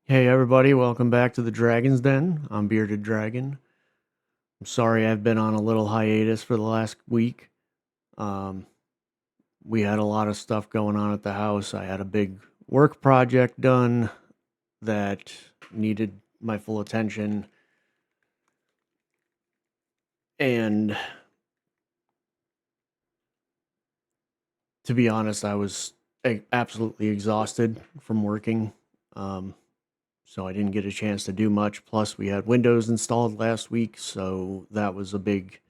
Hey everybody, welcome back to the Dragon's Den. I'm Bearded Dragon. I'm sorry I've been on a little hiatus for the last week. Um, we had a lot of stuff going on at the house. I had a big work project done that needed my full attention, and to be honest, I was absolutely exhausted from working. Um, so I didn't get a chance to do much. Plus, we had Windows installed last week, so that was a big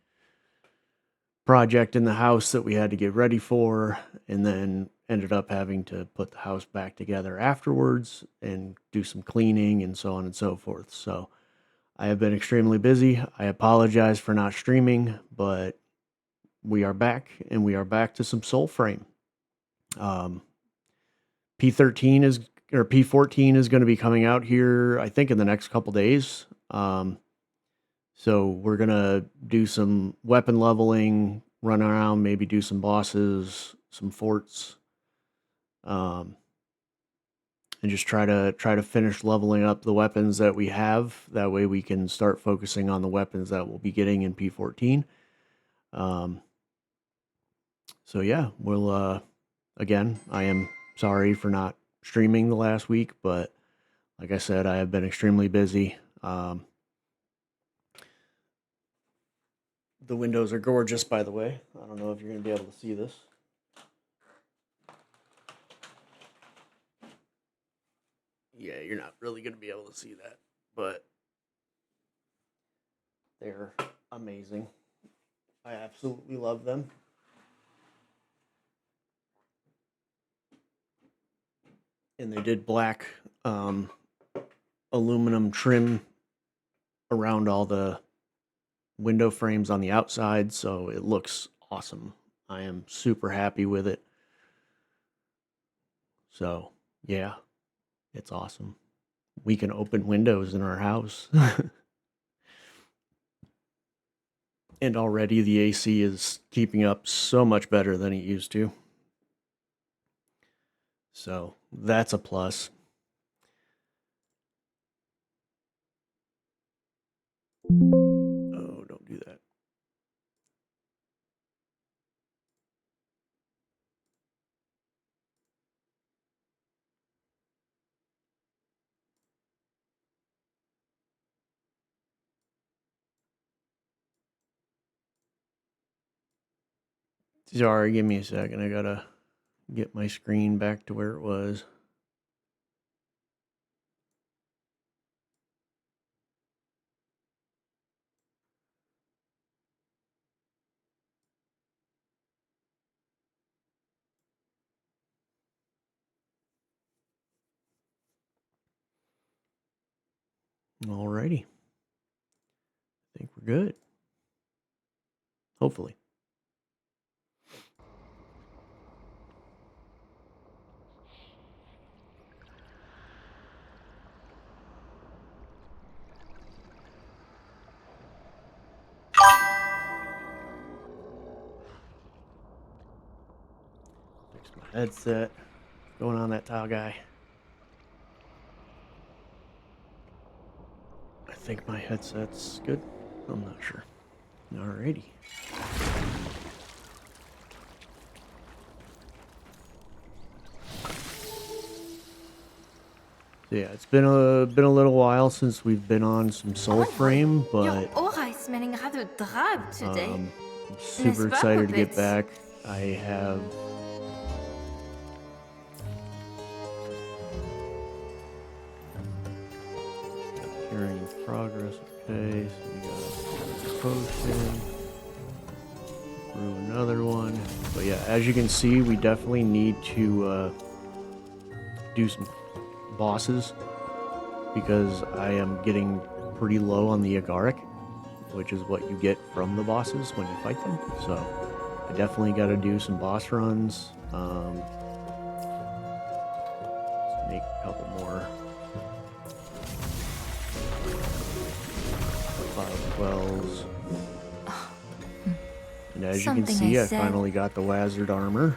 project in the house that we had to get ready for, and then ended up having to put the house back together afterwards and do some cleaning and so on and so forth. So I have been extremely busy. I apologize for not streaming, but we are back, and we are back to some Soulframe. Um, P13 is or P14 is going to be coming out here, I think, in the next couple days. So we're gonna do some weapon leveling, run around, maybe do some bosses, some forts, um, and just try to finish leveling up the weapons that we have. That way we can start focusing on the weapons that we'll be getting in P14. Um, so yeah, we'll again, I am sorry for not streaming the last week, but like I said, I have been extremely busy. The windows are gorgeous, by the way. I don't know if you're going to be able to see this. Yeah, you're not really going to be able to see that, but they're amazing. I absolutely love them. And they did black aluminum trim around all the window frames on the outside, so it looks awesome. I am super happy with it. So, yeah, it's awesome. We can open windows in our house. And already the AC is keeping up so much better than it used to. So that's a plus. Oh, don't do that. Sorry, give me a second. I gotta get my screen back to where it was. Alrighty. I think we're good. Hopefully. Fix my headset. Going on that tile guy. I think my headset's good. I'm not sure. Alrighty. So yeah, it's been a little while since we've been on some Soulframe, but aura is smelling rather drab today. I'm super excited to get back. I have carrying progress. Okay, so we got a potion. Brew another one. But yeah, as you can see, we definitely need to do some bosses because I am getting pretty low on the agaric, which is what you get from the bosses when you fight them. So I definitely got to do some boss runs. Let's make a couple more. Cloud Quells. And as you can see, I finally got the Wazard armor.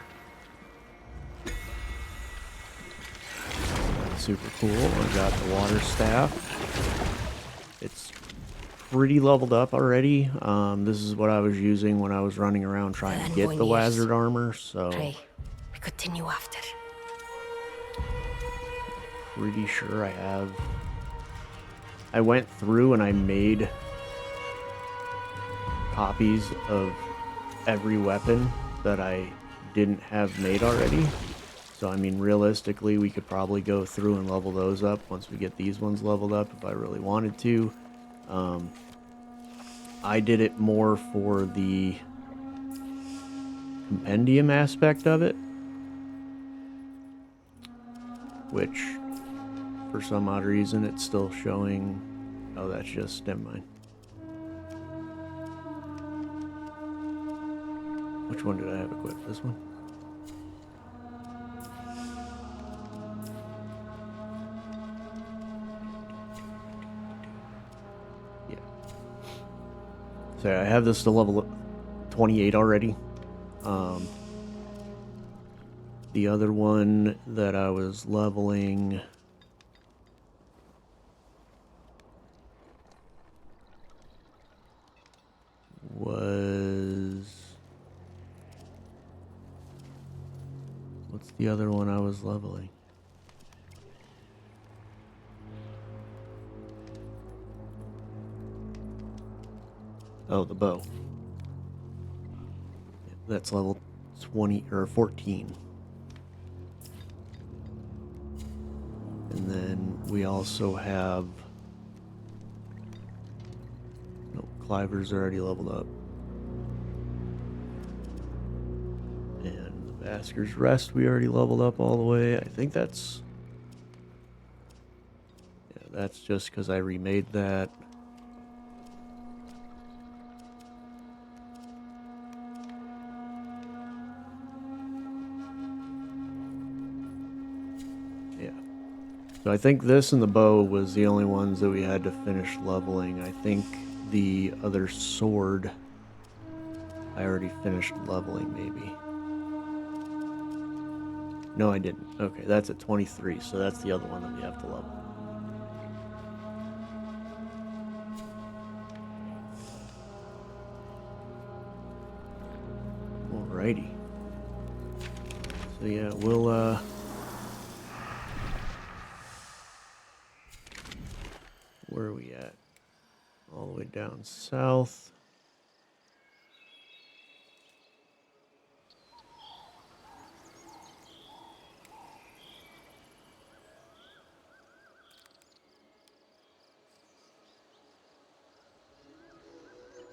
super cool. I got the water staff. It's pretty leveled up already. This is what I was using when I was running around trying to get the Wazard armor, so Pray, we continue after. pretty sure I have. I went through and I made copies of every weapon that I didn't have made already. So I mean, realistically, we could probably go through and level those up once we get these ones leveled up if I really wanted to. I did it more for the compendium aspect of it, which for some odd reason it's still showing. Oh, that's just, never mind. Which one did I have equipped? This one? Yeah. So I have this to level 28 already. The other one that I was leveling was... What's the other one I was leveling? Oh, the bow. That's level 20 or 14. And then we also have... Nope, Cliver's already leveled up. And the Vasker's Rest we already leveled up all the way. I think that's... Yeah, that's just because I remade that. Yeah. So I think this and the bow was the only ones that we had to finish leveling. I think the other sword I already finished leveling, maybe. No, I didn't. Okay, that's at 23, so that's the other one that we have to level. Alrighty. So yeah, we'll where are we at? All the way down south.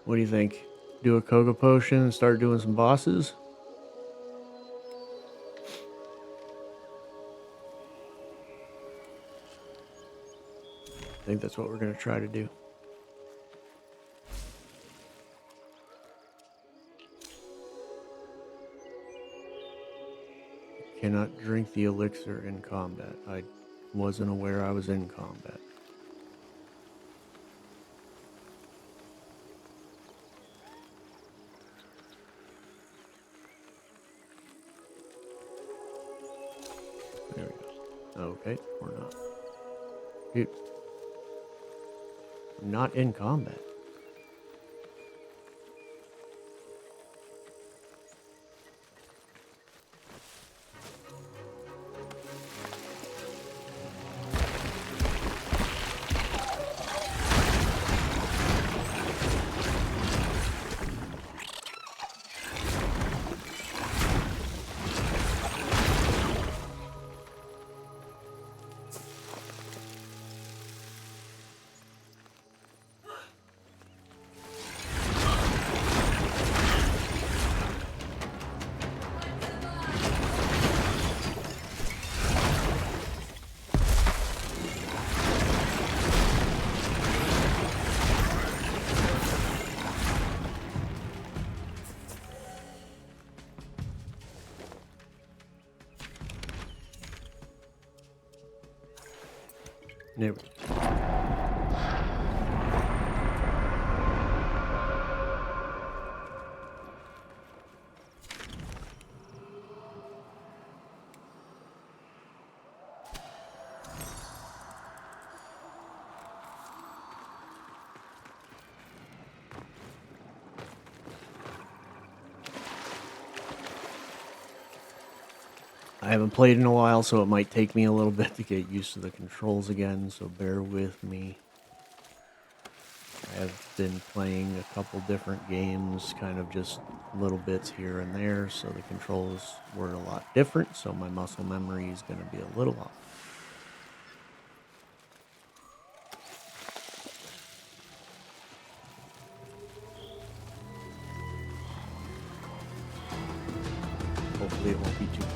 What do you think? Do a Koga potion and start doing some bosses? I think that's what we're going to try to do. Cannot drink the elixir in combat. I wasn't aware I was in combat. There we go. Okay, we're not. Dude. Not in combat. There we go. I haven't played in a while, so it might take me a little bit to get used to the controls again, so bear with me. I have been playing a couple different games, kind of just little bits here and there, so the controls were a lot different, so my muscle memory is going to be a little off. Hopefully it won't be too bad.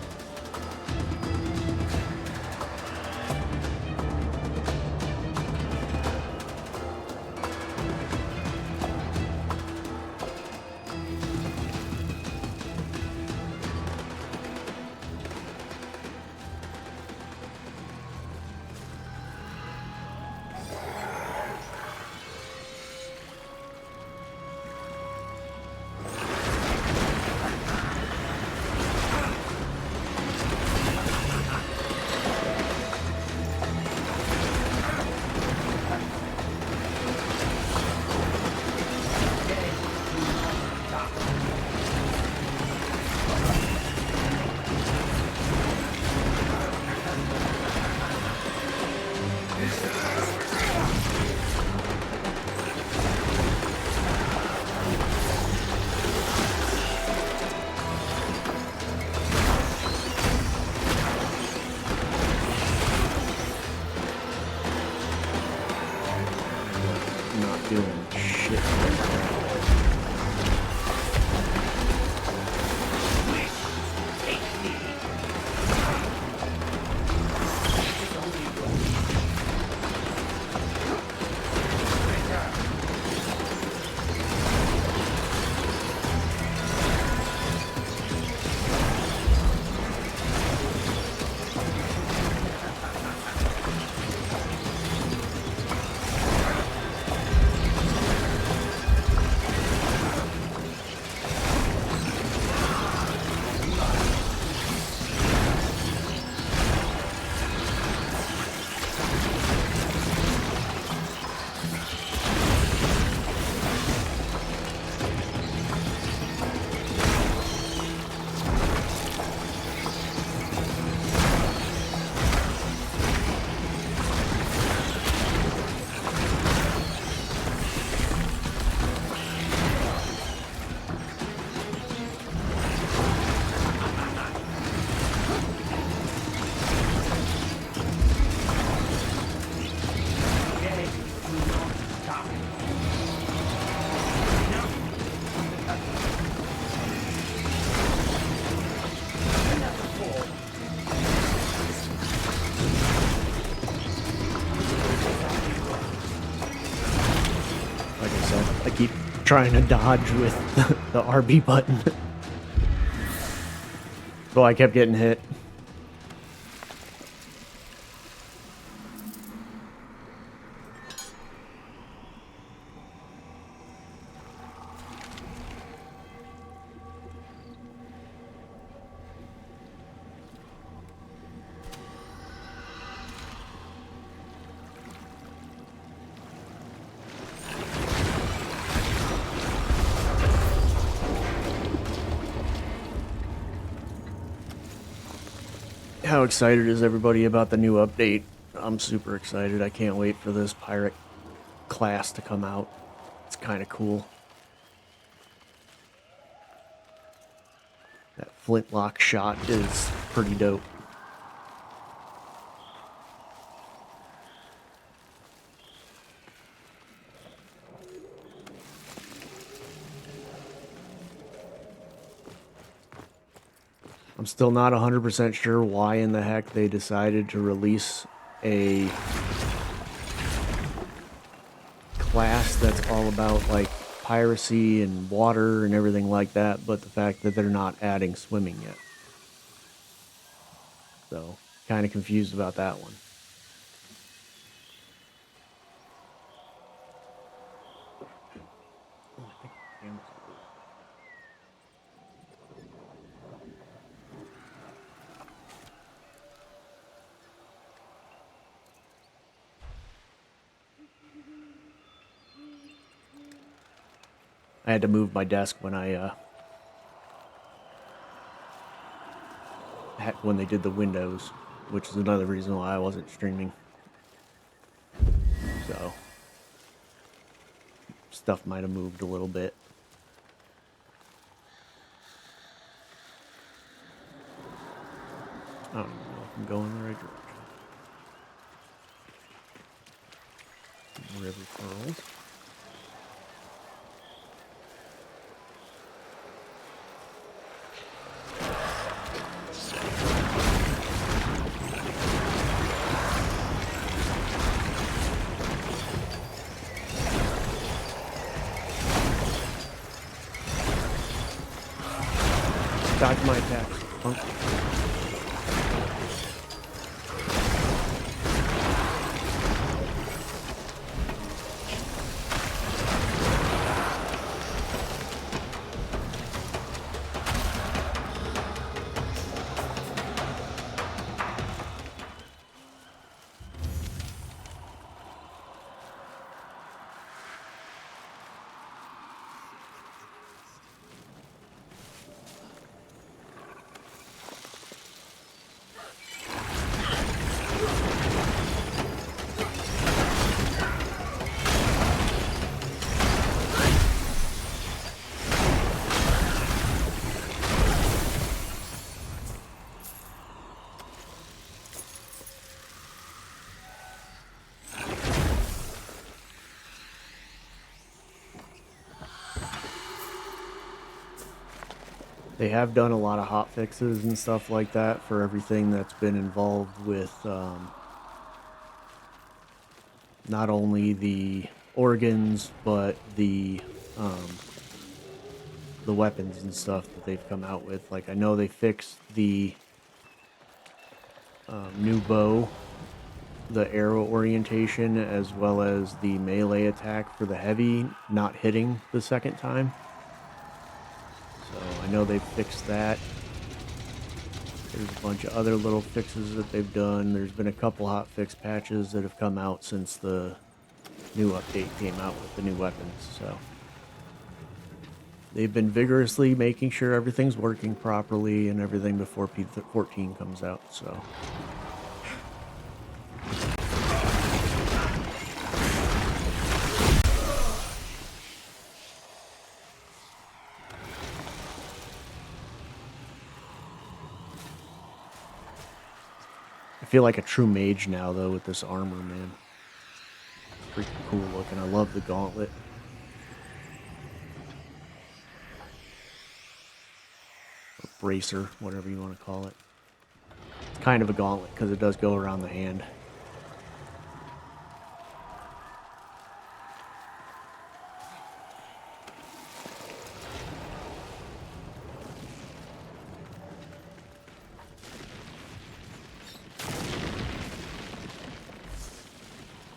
Not doing shit right now. Like I said, I keep trying to dodge with the RB button. So I kept getting hit. How excited is everybody about the new update? I'm super excited. I can't wait for this pirate class to come out. It's kind of cool. That flintlock shot is pretty dope. I'm still not 100% sure why in the heck they decided to release a class that's all about like piracy and water and everything like that, but the fact that they're not adding swimming yet. So, kind of confused about that one. Oh, I think the camera's a little- I had to move my desk when I when they did the windows, which is another reason why I wasn't streaming. So stuff might have moved a little bit. I don't even know if I'm going the right direction. River pearls. Dodge my attacks, punk. They have done a lot of hot fixes and stuff like that for everything that's been involved with not only the organs, but the weapons and stuff that they've come out with. Like, I know they fixed the new bow, the arrow orientation, as well as the melee attack for the heavy not hitting the second time. So I know they've fixed that. There's a bunch of other little fixes that they've done. There's been a couple hotfix patches that have come out since the new update came out with the new weapons. So they've been vigorously making sure everything's working properly and everything before p14 comes out. So I feel like a true mage now, though, with this armor, man. Freaking cool looking. I love the gauntlet. Or bracer, whatever you want to call it. It's kind of a gauntlet because it does go around the hand.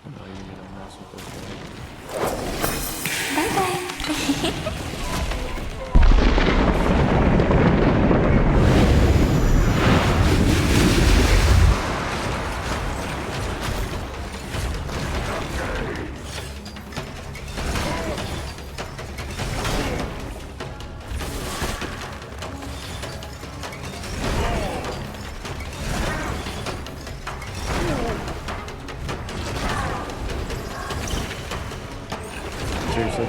I'm not even gonna mess with this guy. Bye-bye. Seriously?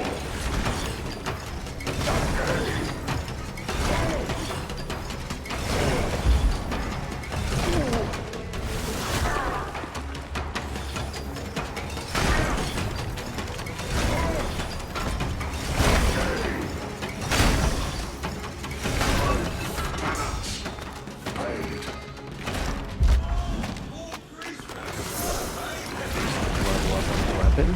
Level up on the weapon.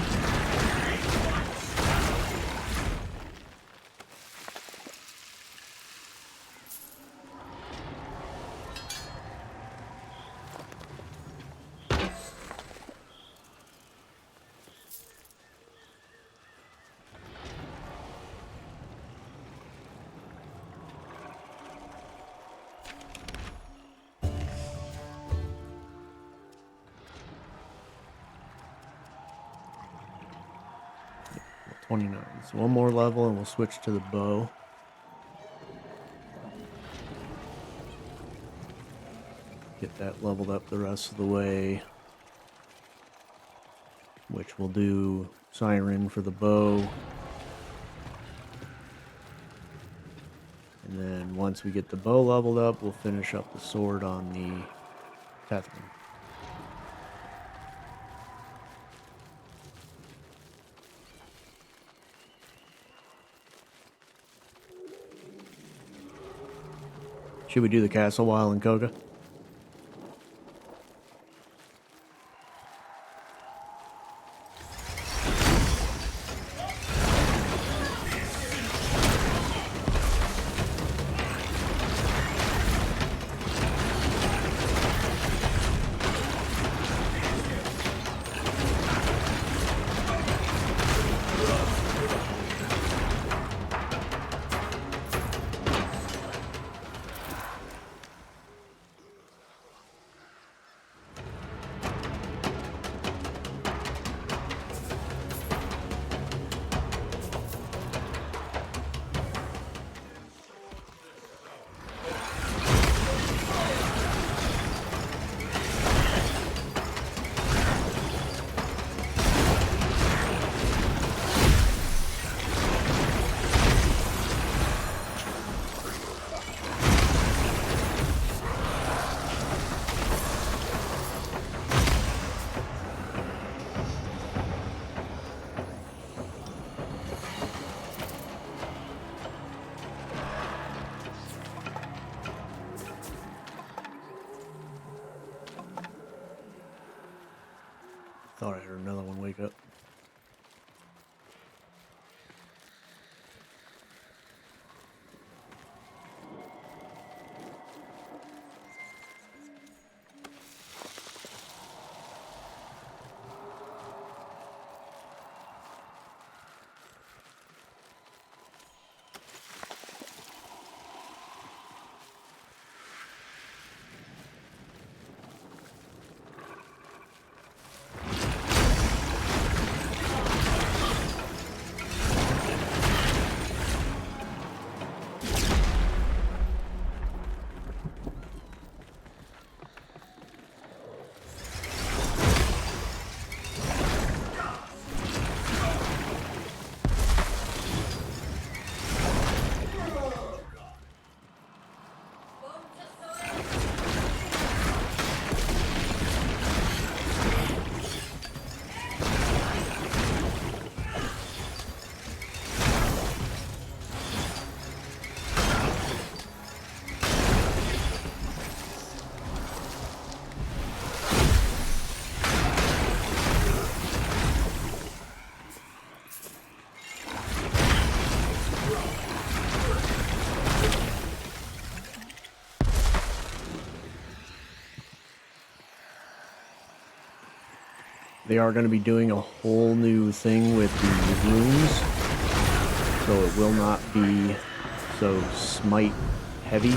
Level 29. So one more level and we'll switch to the bow. Get that leveled up the rest of the way, which will do siren for the bow. And then once we get the bow leveled up, we'll finish up the sword on the Tethran. Should we do the castle while in Koga? Thought I heard another one wake up. They are going to be doing a whole new thing with the runes, so it will not be so smite heavy,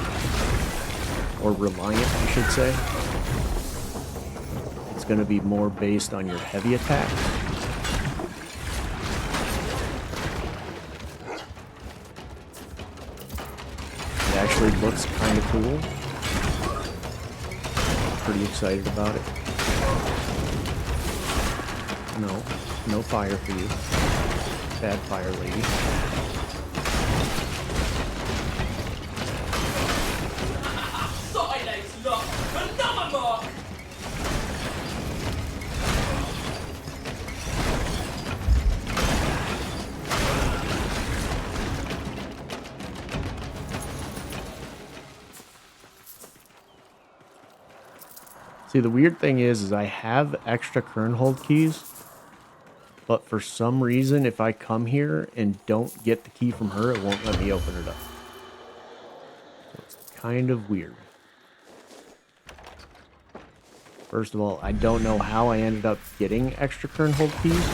or reliant, I should say. It's going to be more based on your heavy attacks. It actually looks kind of cool. Pretty excited about it. No fire for you. Bad fire lady. Silence, look! Another mark! See, the weird thing is I have extra kern hold keys, but for some reason, if I come here and don't get the key from her, it won't let me open it up. So it's kind of weird. First of all, I don't know how I ended up getting extra kern hold keys.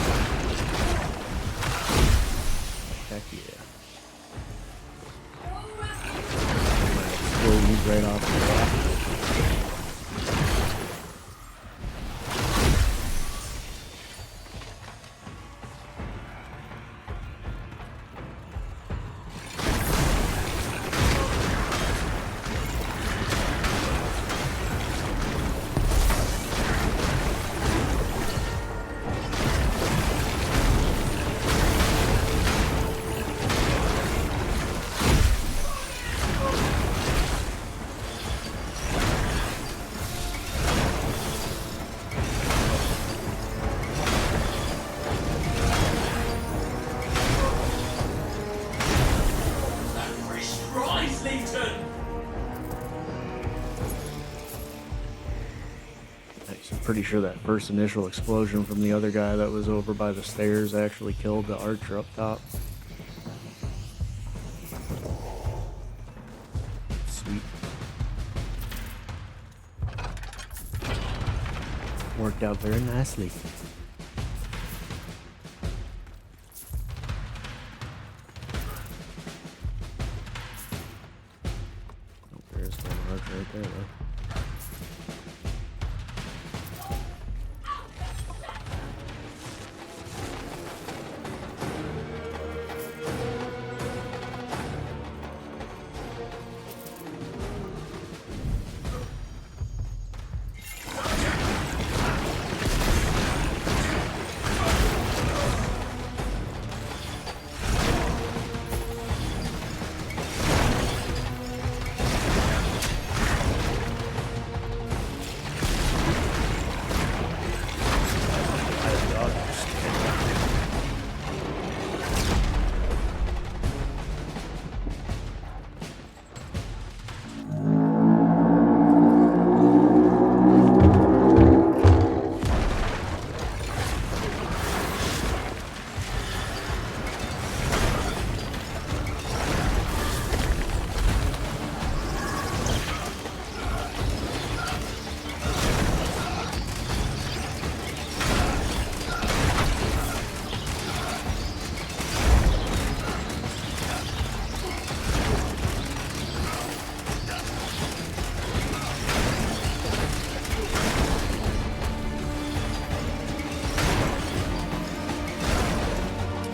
Heck yeah. Might explode right off the bat. pretty sure that first initial explosion from the other guy that was over by the stairs actually killed the archer up top. Sweet. Worked out very nicely. Oh, there's one archer right there, though.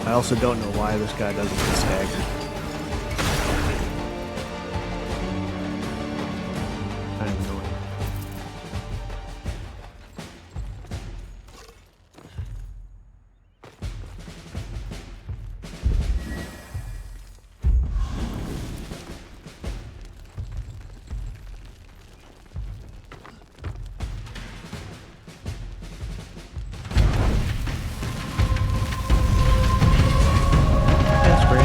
I also don't know why this guy doesn't get staggered. Kind of annoying. That's great.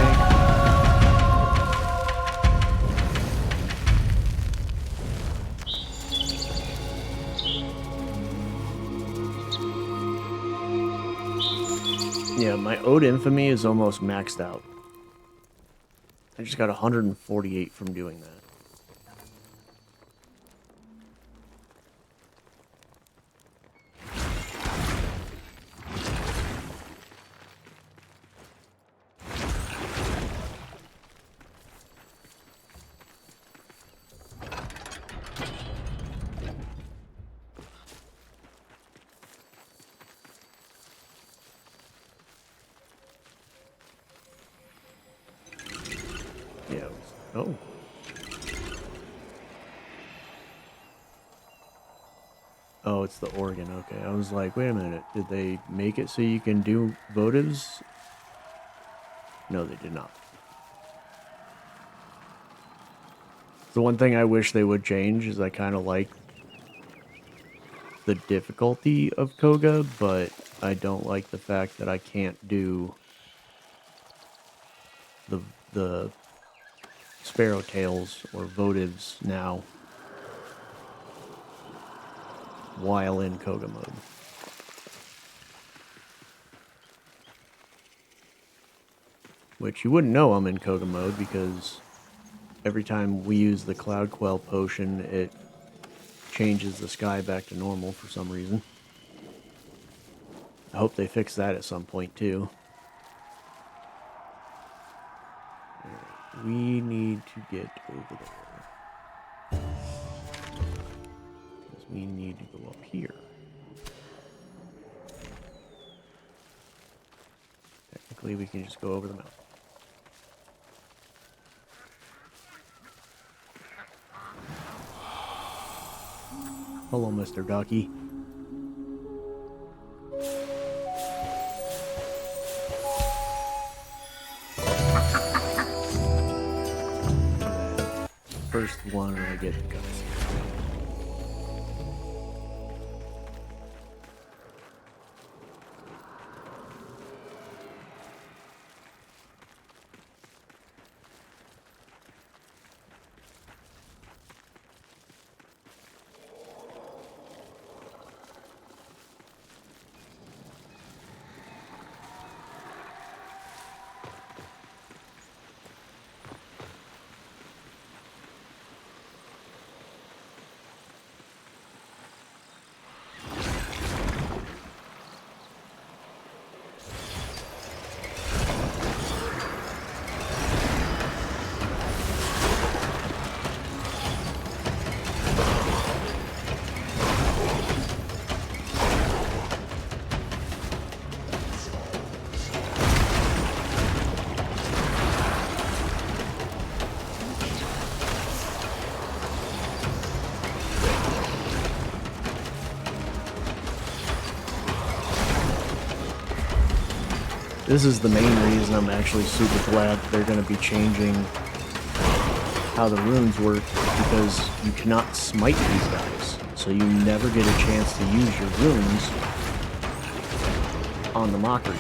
Yeah, my Ode Infamy is almost maxed out. I just got 148 from doing that. Yeah. Oh. Oh, it's the organ. Okay. I was like, wait a minute. Did they make it so you can do votives? No, they did not. The one thing I wish they would change is I kind of like the difficulty of Koga, but I don't like the fact that I can't do the Sparrow Tails or votives now while in Koga mode. Which you wouldn't know I'm in Koga mode because every time we use the Cloud Quell potion, it changes the sky back to normal for some reason. I hope they fix that at some point too. We need to get over there. Because we need to go up here. Technically, we can just go over the mountain. Hello, Mr. Ducky. First one, I get the cutscene. This is the main reason I'm actually super glad they're going to be changing how the runes work, because you cannot smite these guys, so you never get a chance to use your runes on the mockeries.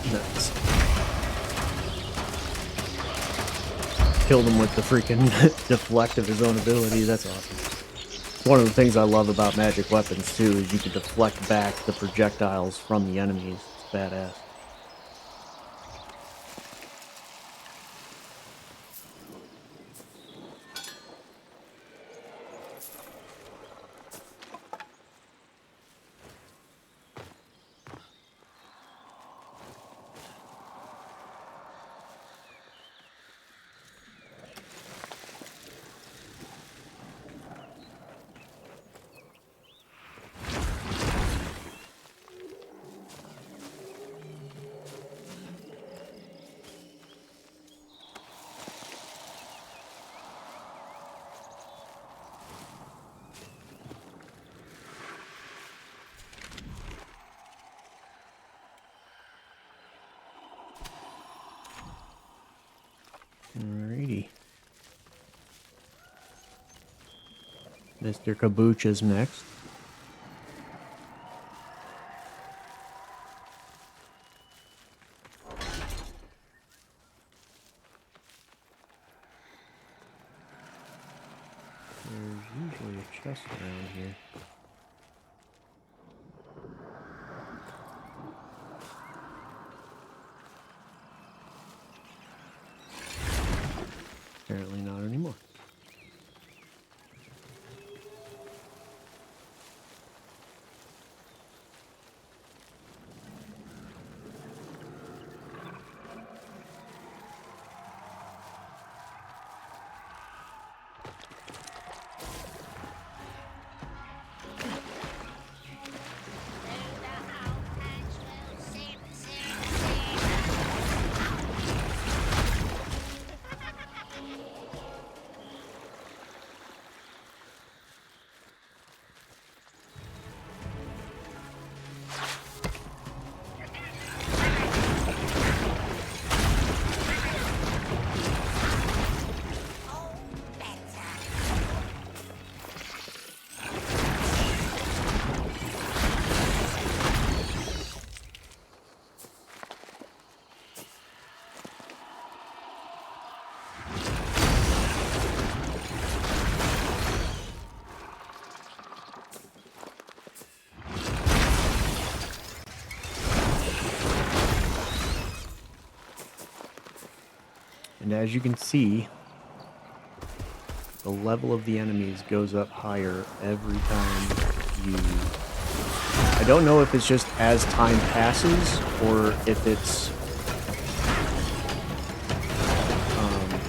Nice. Killed him with the freaking deflect of his own ability. That's awesome. One of the things I love about magic weapons too is you can deflect back the projectiles from the enemies. It's badass. Alrighty. Mr. Kabuch is next. There's usually a chest around here. Apparently not anymore. And as you can see, the level of the enemies goes up higher every time you... I don't know if it's just as time passes, or if it's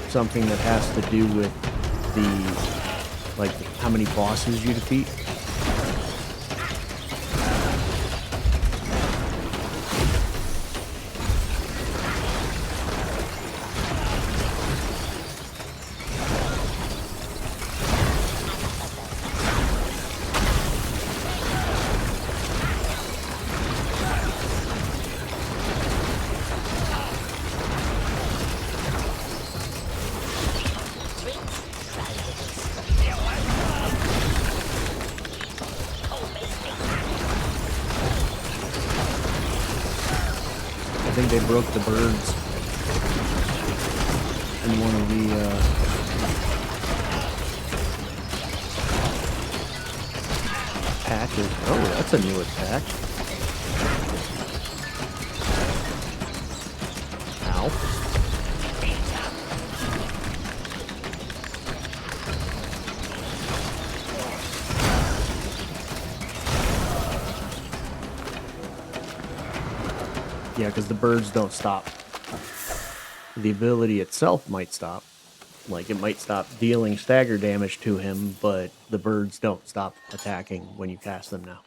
something that has to do with the, like, how many bosses you defeat. think they broke the birds in one of the patches. Oh, that's a new attack. Ow. Yeah, because the birds don't stop. The ability itself might stop. Like, it might stop dealing stagger damage to him, but the birds don't stop attacking when you cast them now.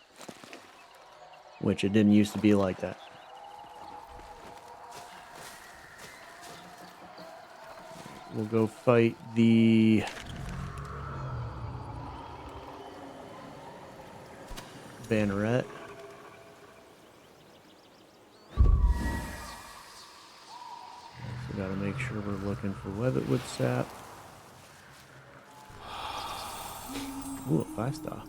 Which it didn't used to be like that. We'll go fight the banneret. So gotta make sure we're looking for Webbitwood sap. Ooh, a 5-star.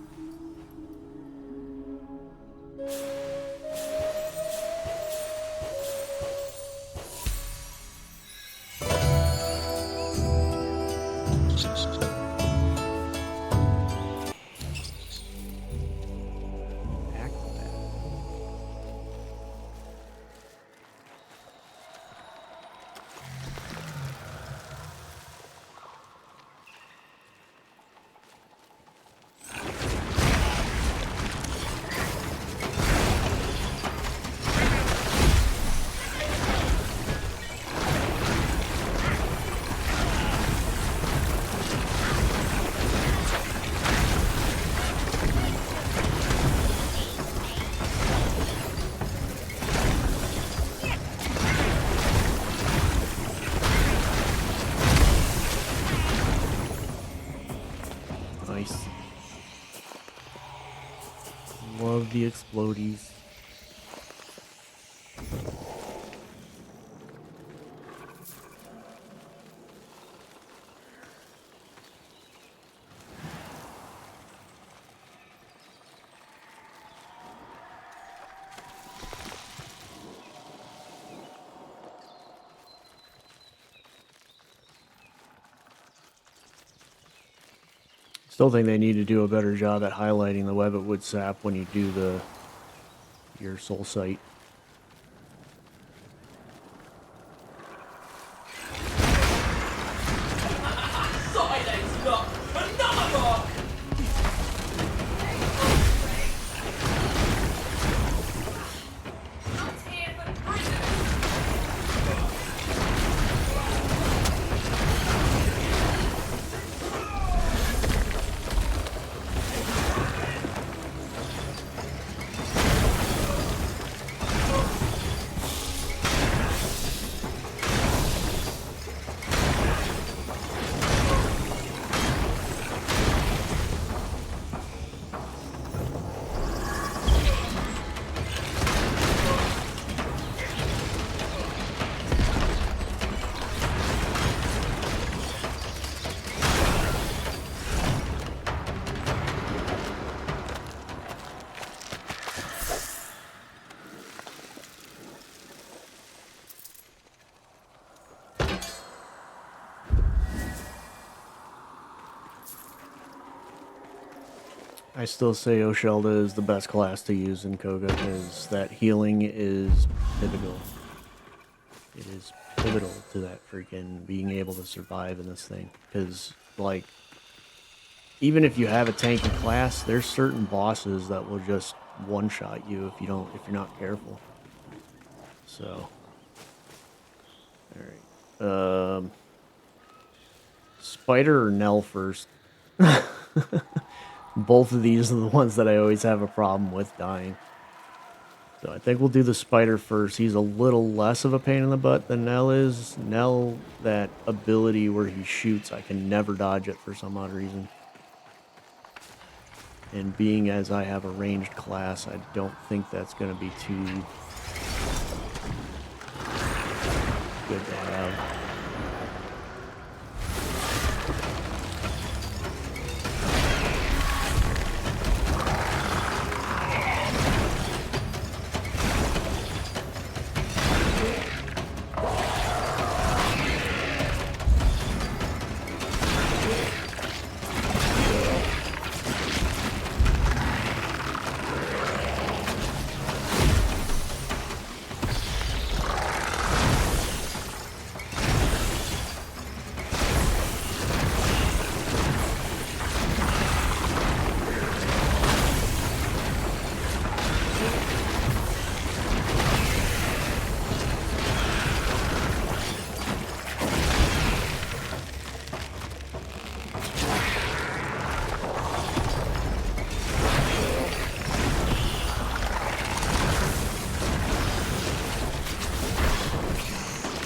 Nice. Love the explodies. Still think they need to do a better job at highlighting the Webbitwood sap when you do your soul sight. Silence not! Another mark! Not here for prisoners! I still say Oshelda is the best class to use in Koga because that healing is pivotal. It is pivotal to that freaking being able to survive in this thing. Because, like, even if you have a tanky class, there's certain bosses that will just one-shot you if you're not careful. So, all right. Spider or Nell first? Both of these are the ones that I always have a problem with dying. So I think we'll do the spider first. He's a little less of a pain in the butt than Nell is. Nell, that ability where he shoots, I can never dodge it for some odd reason. And being as I have a ranged class, I don't think that's going to be too good to have.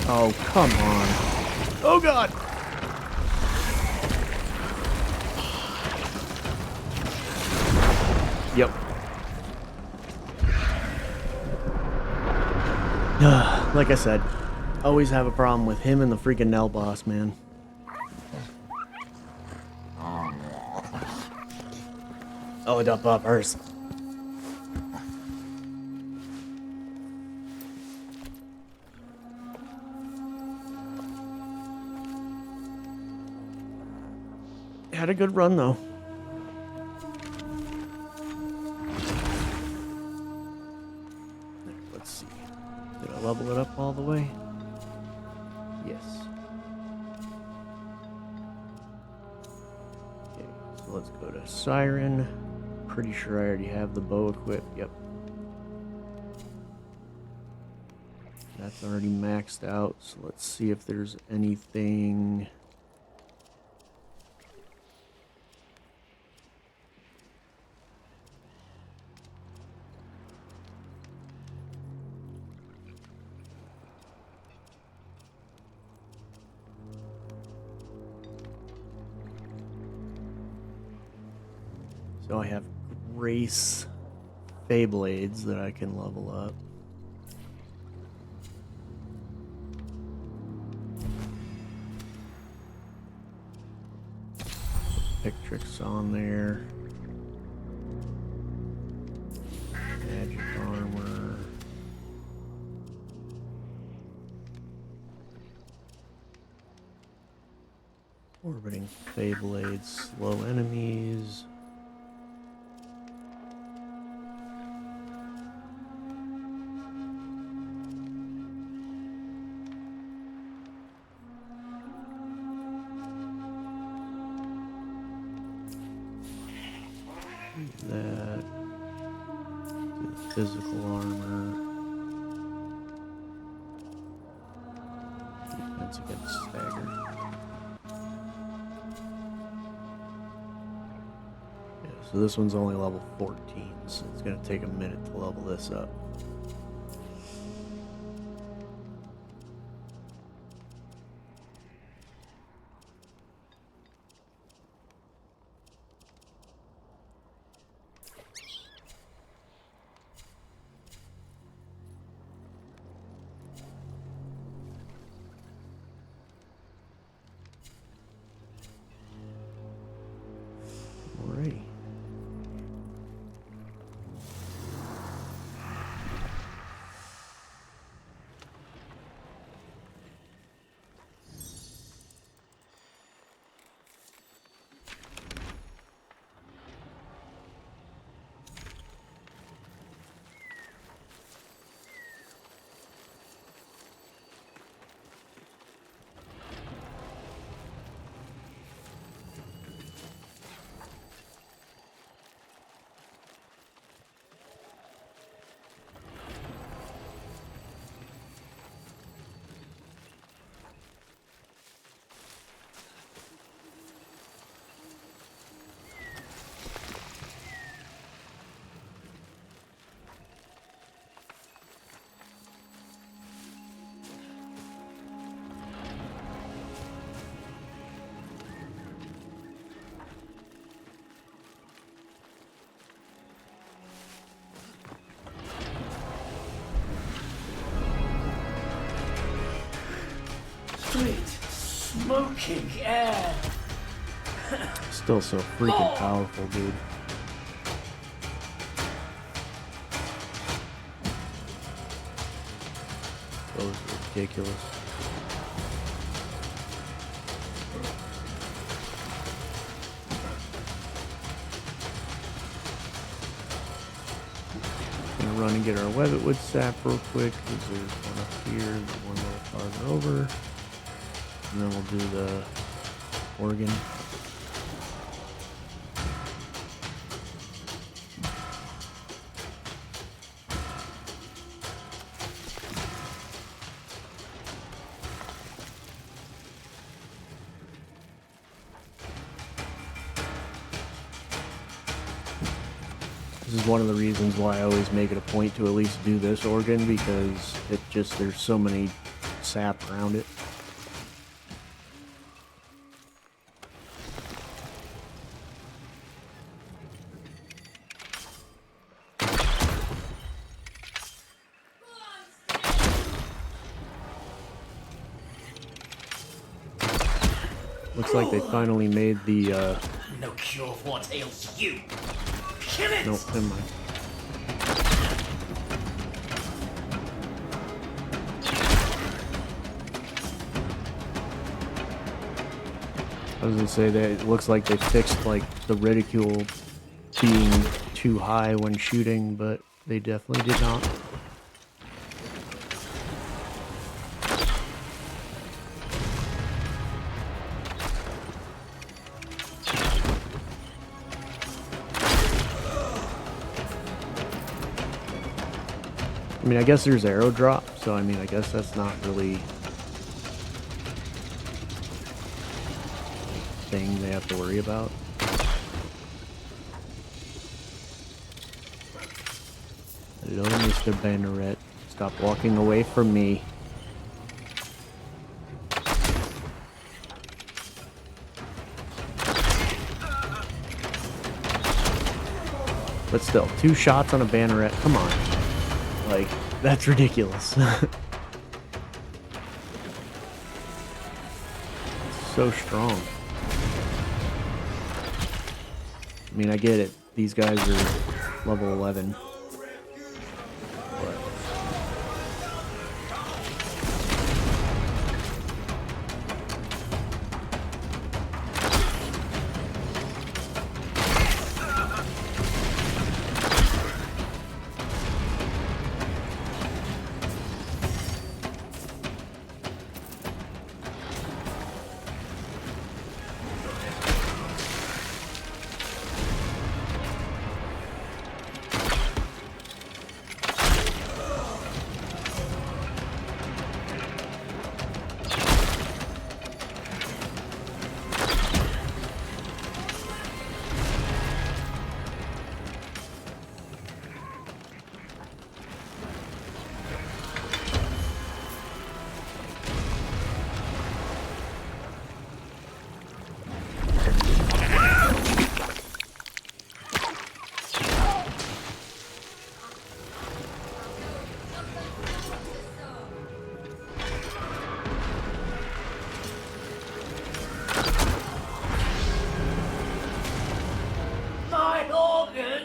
Oh, come on. Oh, God. Yep. Like I said, always have a problem with him and the freaking Nell boss, man. Oh, it up first. Had a good run, though. Let's see. Did I level it up all the way? Yes. Okay, so let's go to Siren. Pretty sure I already have the bow equipped. Yep. That's already maxed out, so let's see if there's anything. So I have Grace Beyblades that I can level up. Pictrix on there. Magic armor. Orbiting Beyblades, slow enemies. That. Do the physical armor. Defense against stagger. Yeah, so this one's only level 14, so it's going to take a minute to level this up. Alrighty. Sweet, smoking air. Still so freaking powerful, dude. Those are ridiculous. Gonna run and get our Webbitwood sap real quick, because there's one up here, and one a little farther over. And then we'll do the organ. This is one of the reasons why I always make it a point to at least do this organ, because it just, there's so many sap around it. Looks like they finally made the, No cure for what ails you. Kill it! nope, never mind. I was gonna say that it looks like they fixed, like, the ridicule being too high when shooting, but they definitely did not. I mean, I guess there's arrow drop, so I mean, I guess that's not really a thing they have to worry about. Hello, Mr. Banneret. Stop walking away from me. But still, 2 shots on a Banneret. Come on. Like, that's ridiculous. So strong. I mean, I get it. These guys are level 11. But My organ!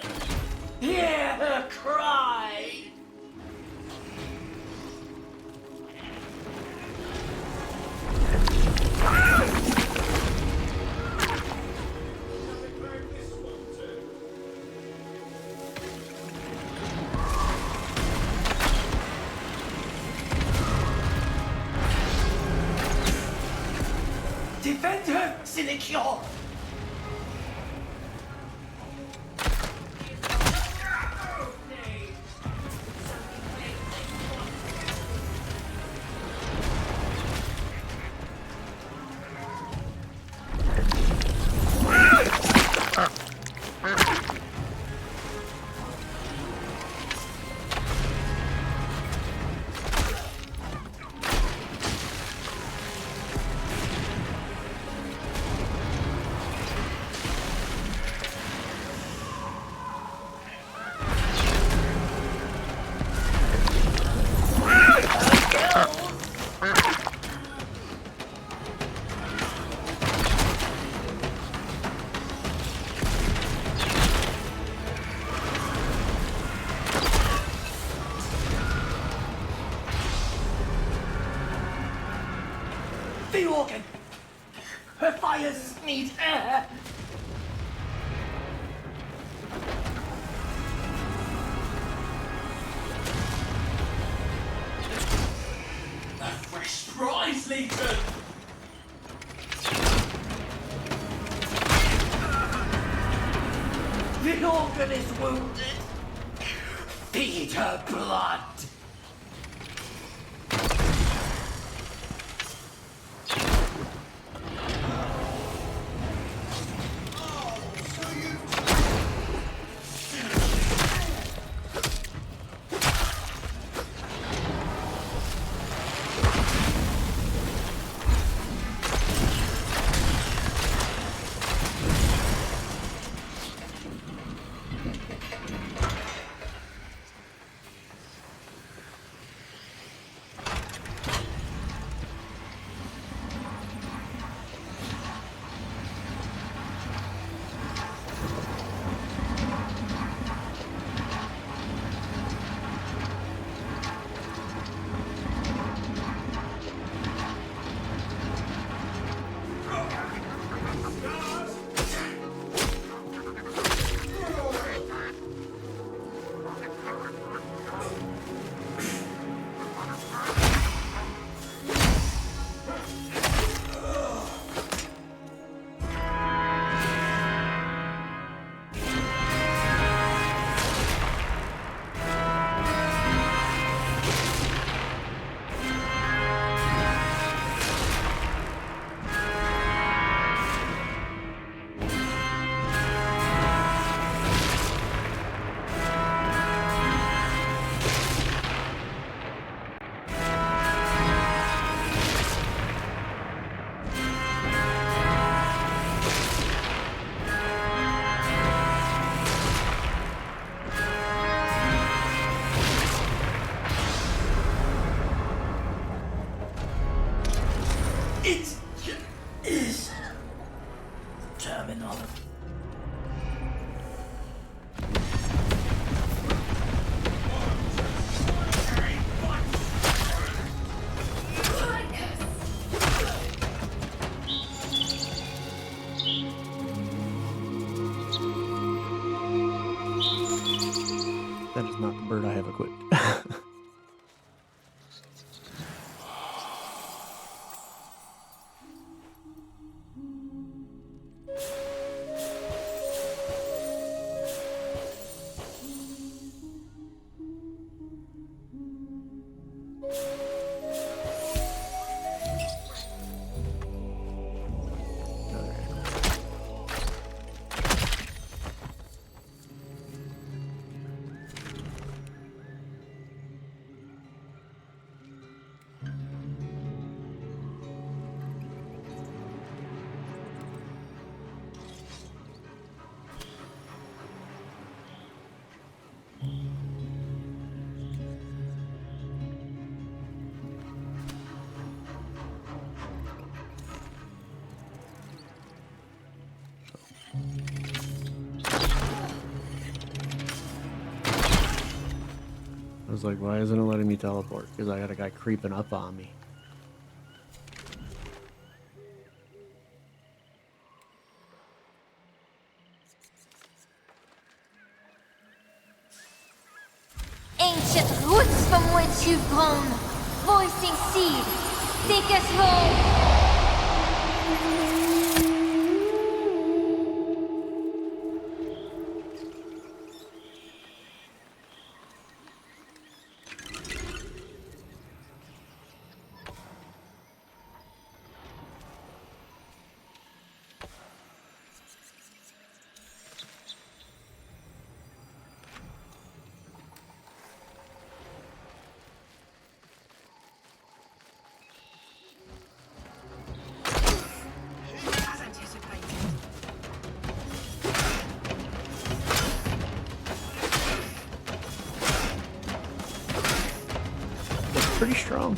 Hear her cry! Defend her, Sinecure! The organ! Her fires need air! A fresh prize, Legion! The organ is wounded! Feed her blood! I was like, why isn't it letting me teleport? Because I got a guy creeping up on me. Ancient roots from which you've grown, voicing seed, take us home. It's pretty strong.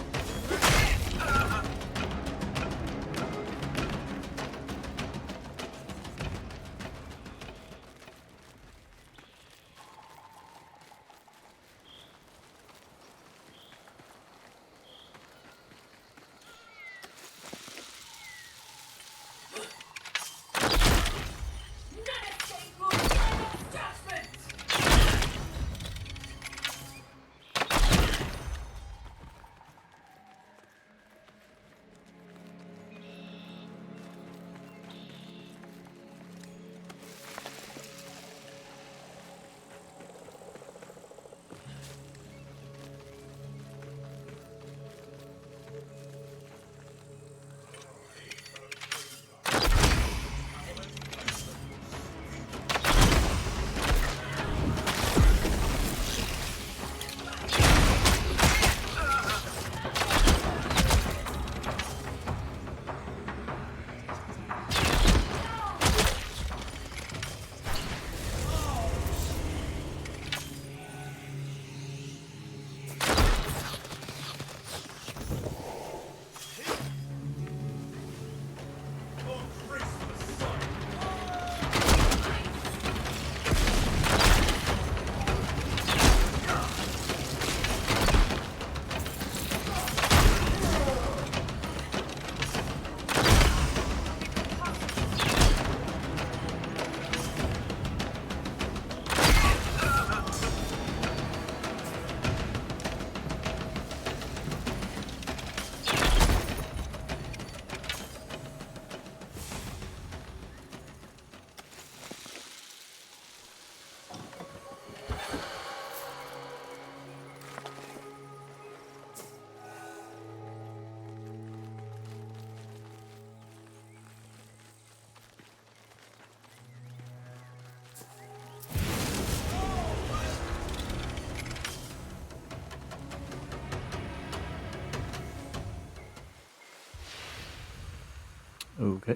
Okay.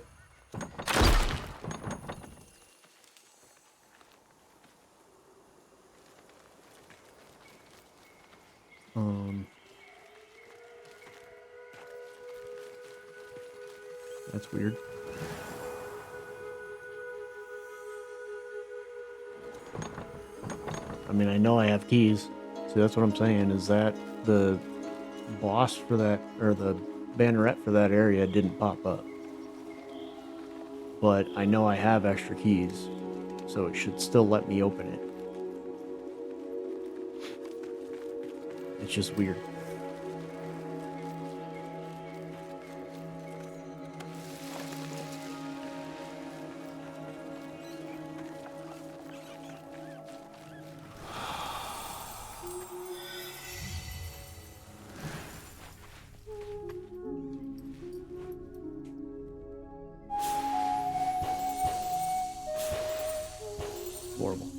That's weird. I mean, I know I have keys. See, that's what I'm saying, is that the boss for that, or the banneret for that area didn't pop up. But I know I have extra keys, so it should still let me open it. It's just weird. Horrible.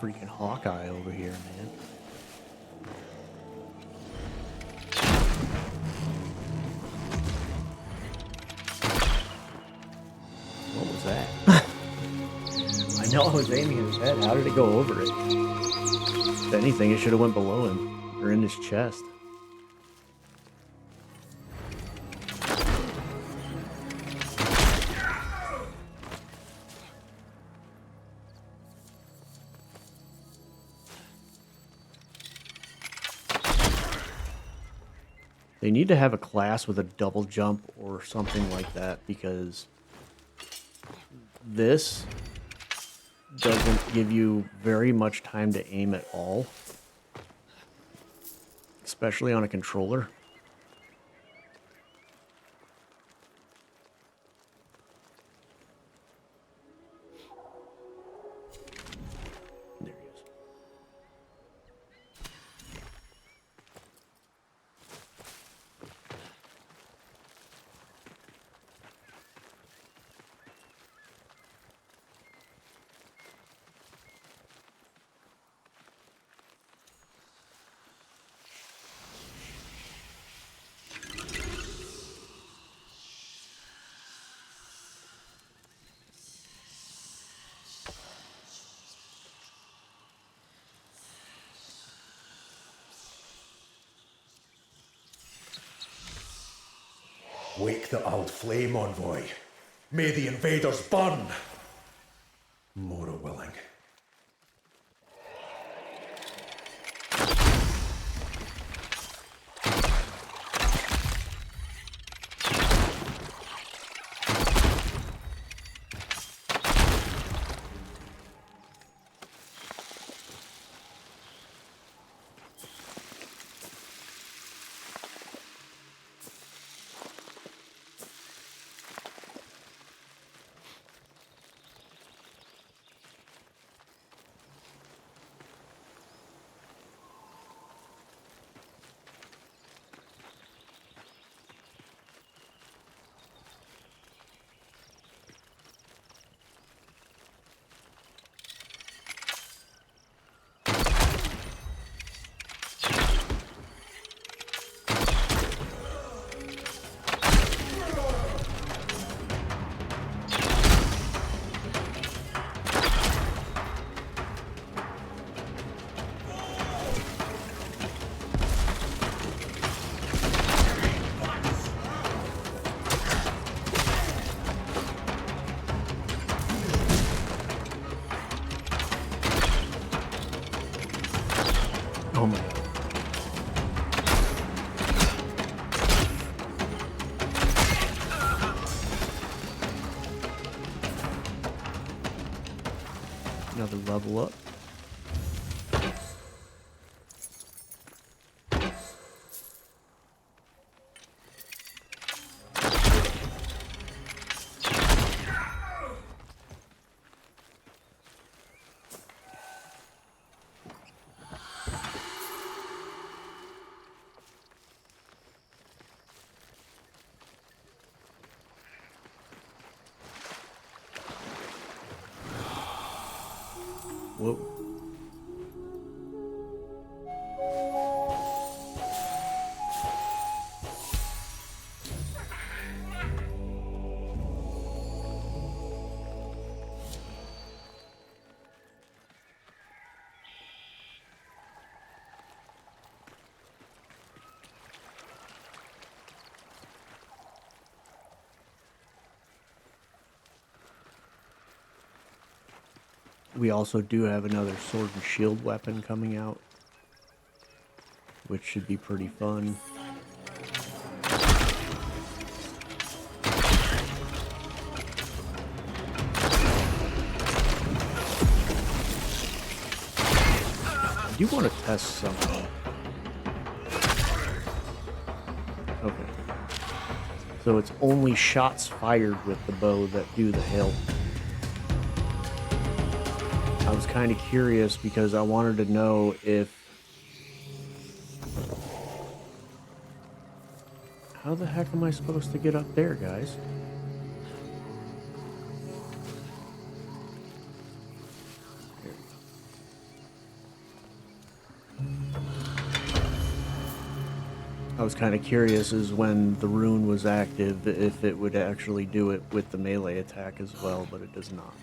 freaking Hawkeye over here, man. What was that? I know I was aiming at his head. How did it go over it? If anything, it should have went below him or in his chest. They need to have a class with a double jump or something like that, because this doesn't give you very much time to aim at all, especially on a controller. There he is. Wake the old flame envoy. May the invaders burn. More willing. Oh my god. Another level up. Whoa. We also do have another sword and shield weapon coming out, which should be pretty fun. I do want to test something. Okay. So it's only shots fired with the bow that do the hill. I was kind of curious because I wanted to know if... How the heck am I supposed to get up there, guys? There we go. I was kind of curious is when the rune was active, if it would actually do it with the melee attack as well, but it does not.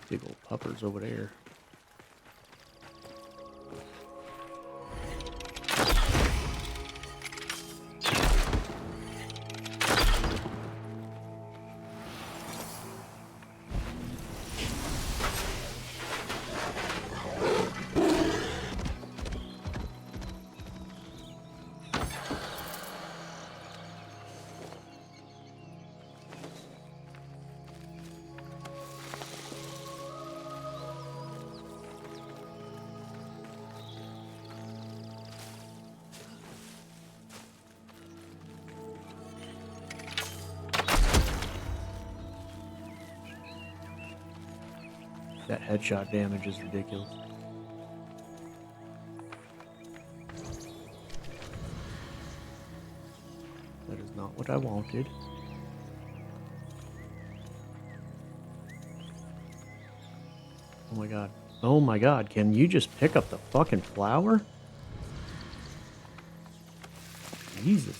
Big old puppers over there. That headshot damage is ridiculous. That is not what I wanted. Oh my god. Oh my god, can you just pick up the fucking flower? Jesus.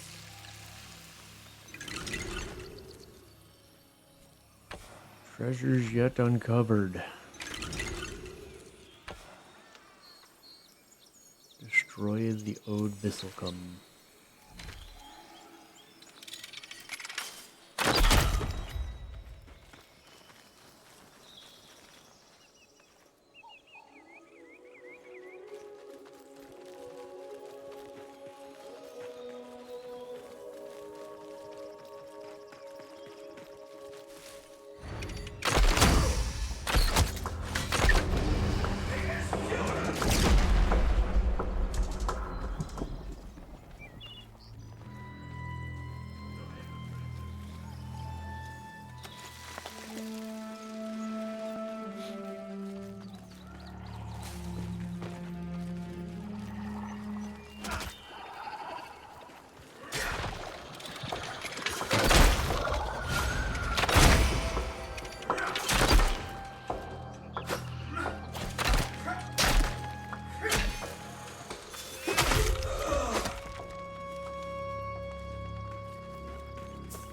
Treasures yet uncovered. Destroy the Ode Visselcum.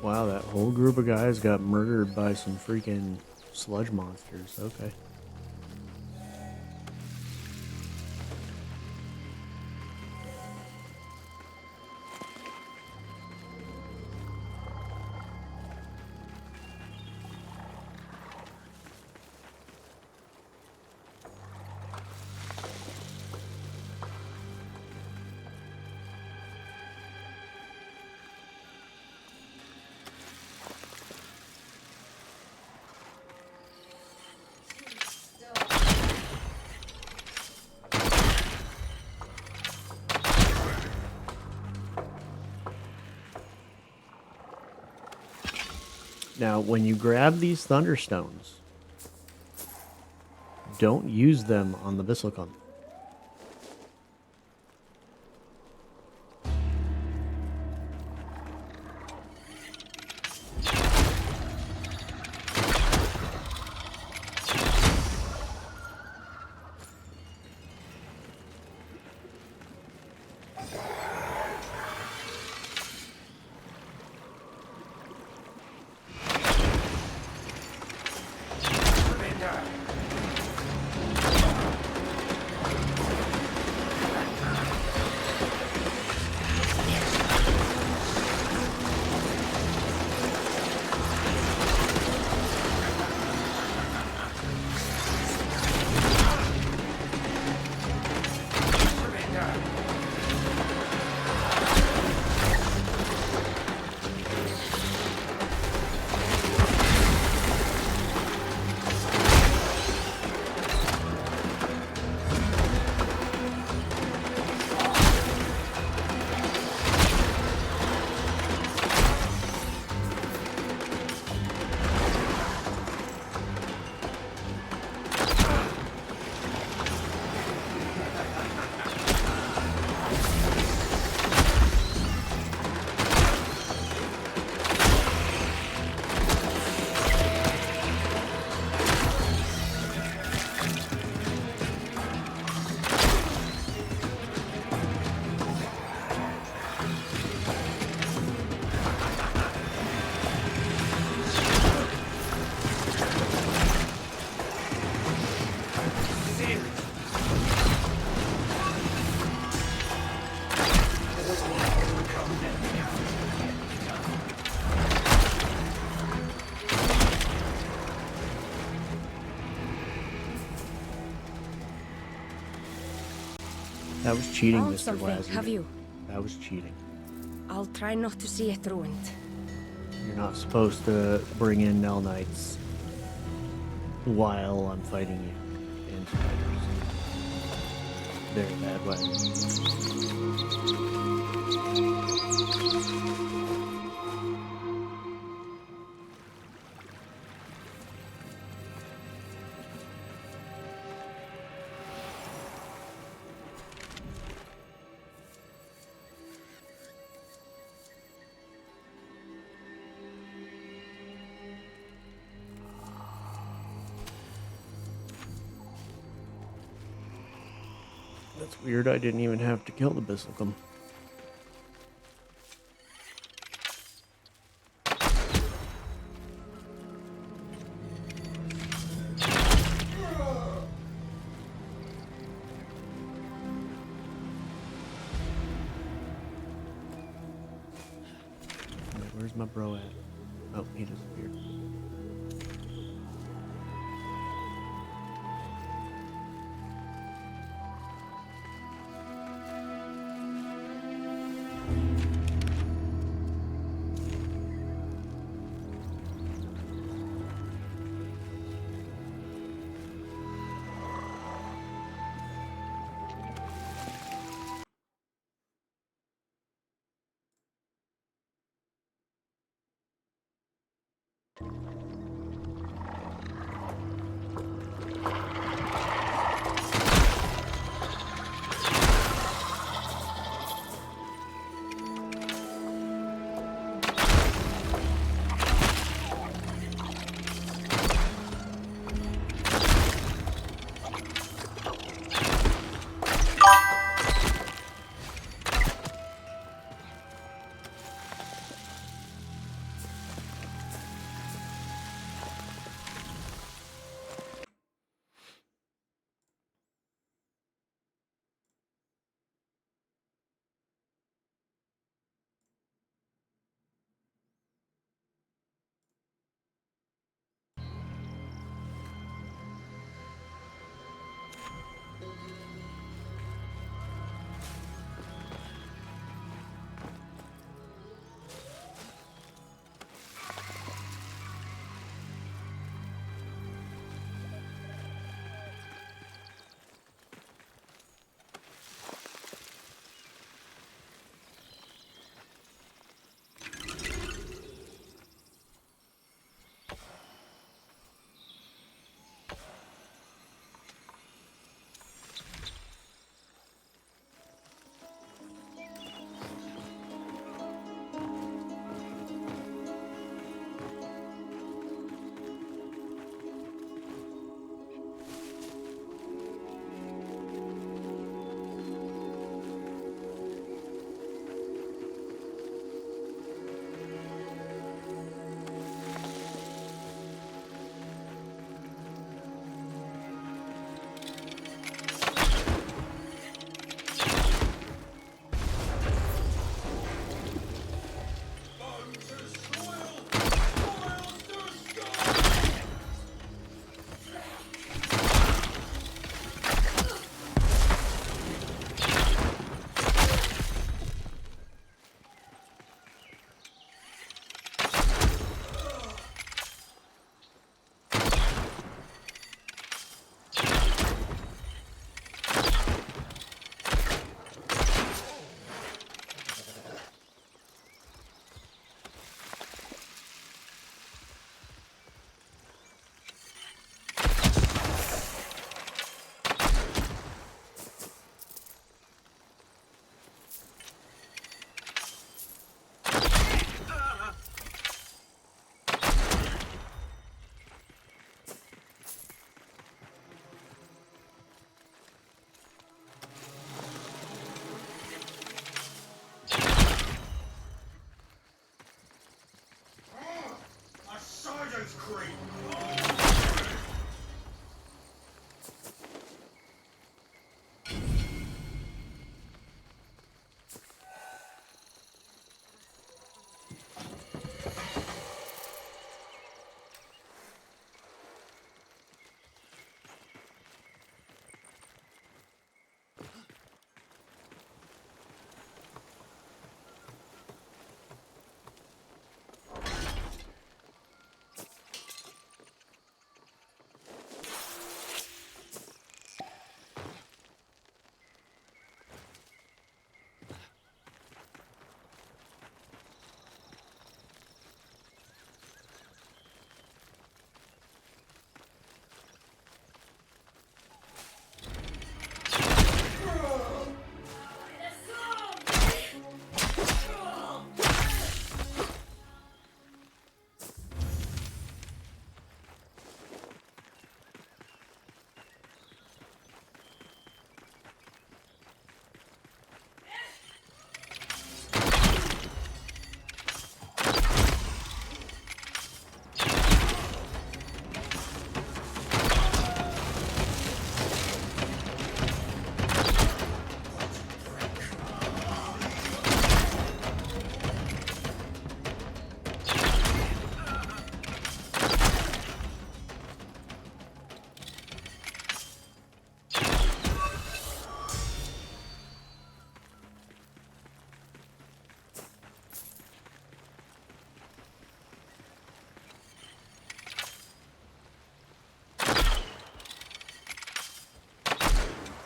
Wow, that whole group of guys got murdered by some freaking sludge monsters. Okay. Now, when you grab these Thunderstones, don't use them on the Visselcum. That was cheating, Found Mr. something, Lassie. have you? That was cheating. I'll try not to see it ruined. You're not supposed to bring in Nell Knights while I'm fighting you and spiders. Very bad way. That's weird, I didn't even have to kill the Basilicum. Wait, where's my bro at? Oh, he disappeared.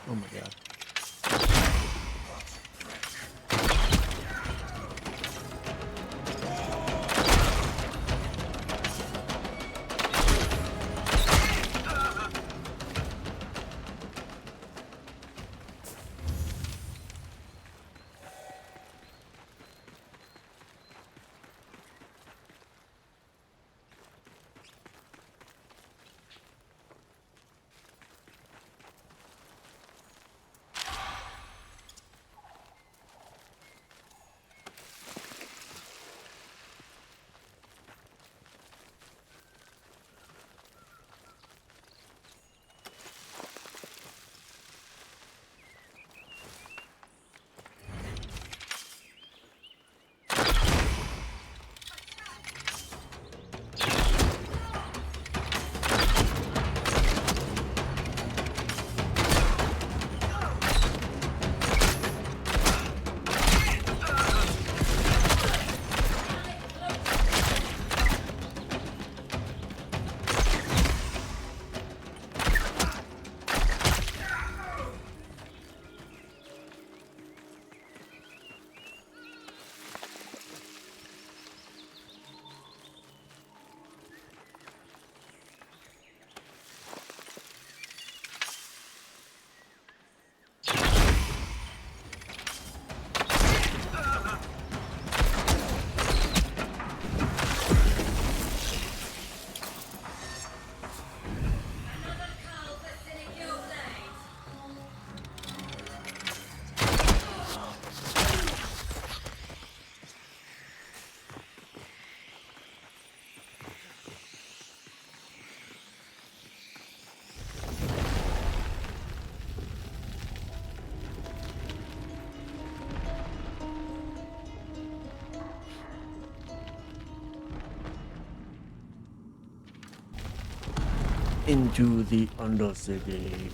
Oh my god. Into the Undercity.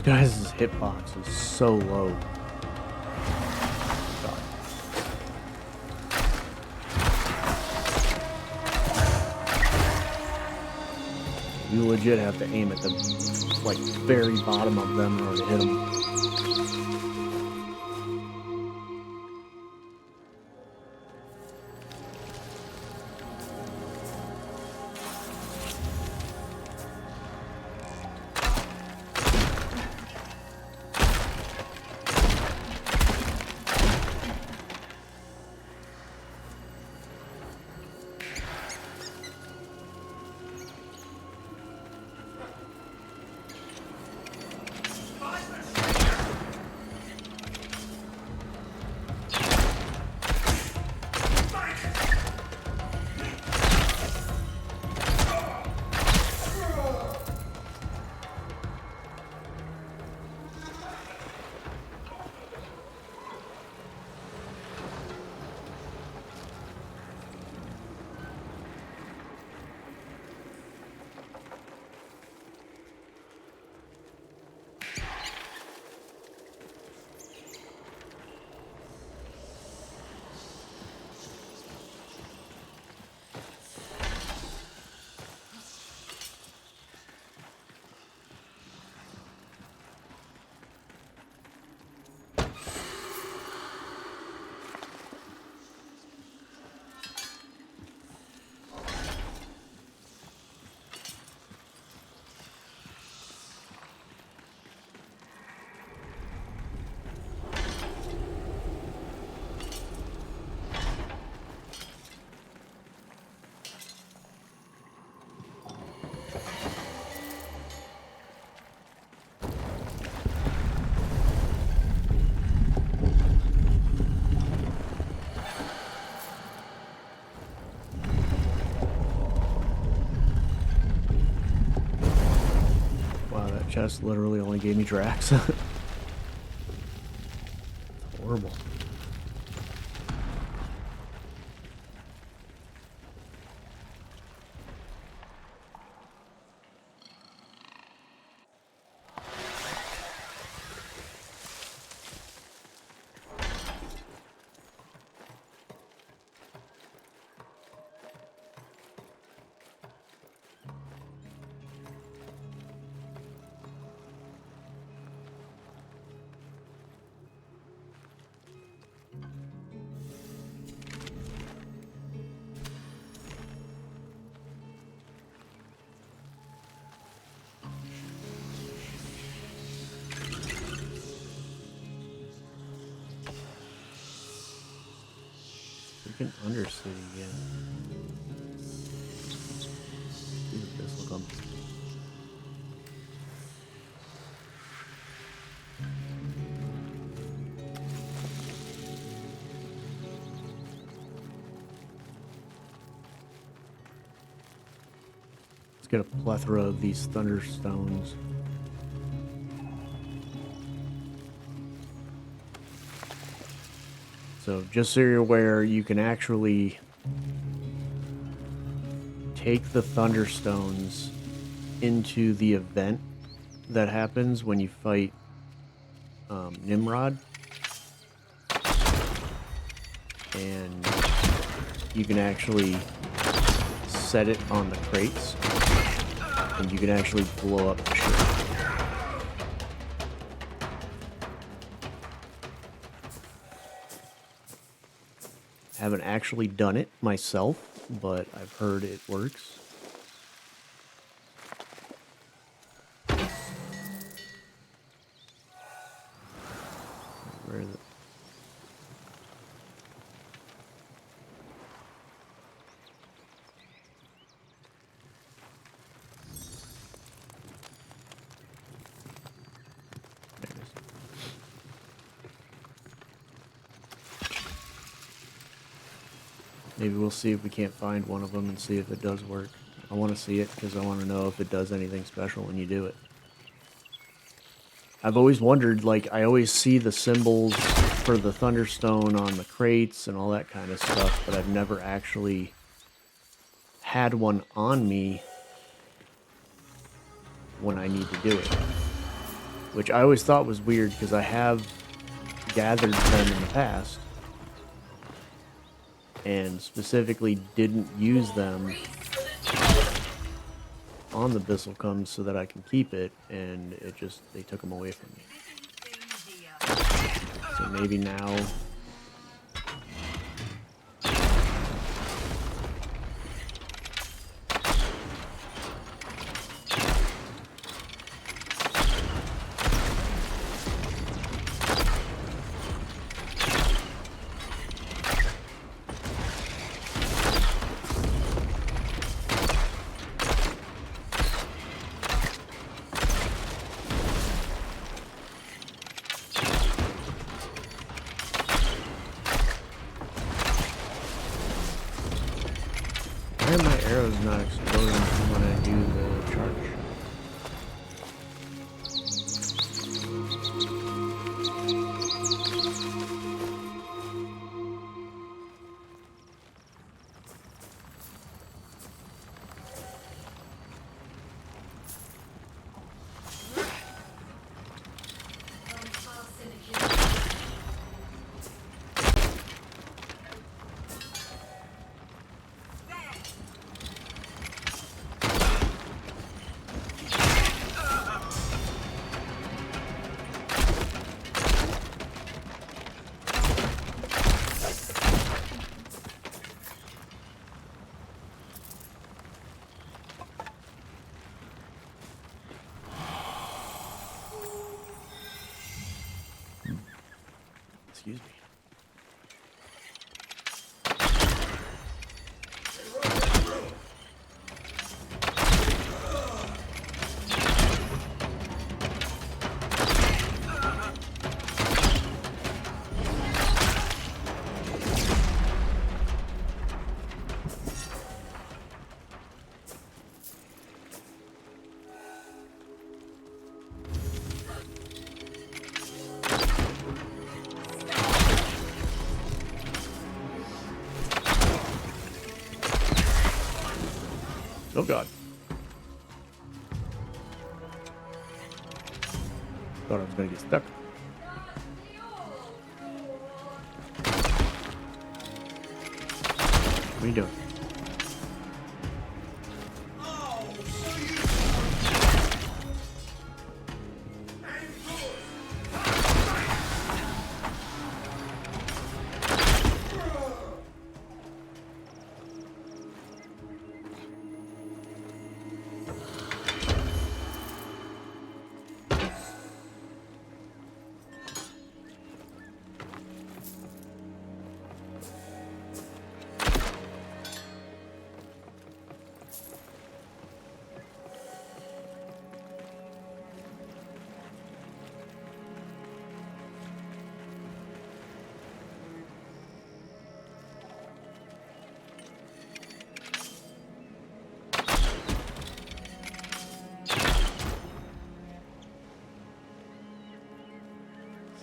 Those guys' hitbox is so low. God. You legit have to aim at the like very bottom of them in order to hit them. Chest literally only gave me Drax. Horrible. Freaking Undercity again. See what this look like. Let's get a plethora of these Thunderstones. So just so you're aware, you can actually take the Thunderstones into the event that happens when you fight Nimrod. And you can actually set it on the crates, and you can actually blow up the ship. Haven't actually done it myself, but I've heard it works. Where is it? There it is. Maybe we'll see if we can't find one of them and see if it does work. I want to see it because I want to know if it does anything special when you do it. I've always wondered, like, I always see the symbols for the Thunderstone on the crates and all that kind of stuff, but I've never actually had one on me when I need to do it. which I always thought was weird because I have gathered them in the past and specifically didn't use them on the Bissellcombs so that I can keep it, and they took them away from me. So maybe now. Why are my arrows not exploding when I do the charge? Excuse me. Oh god. Thought I was gonna get stuck. What are you doing?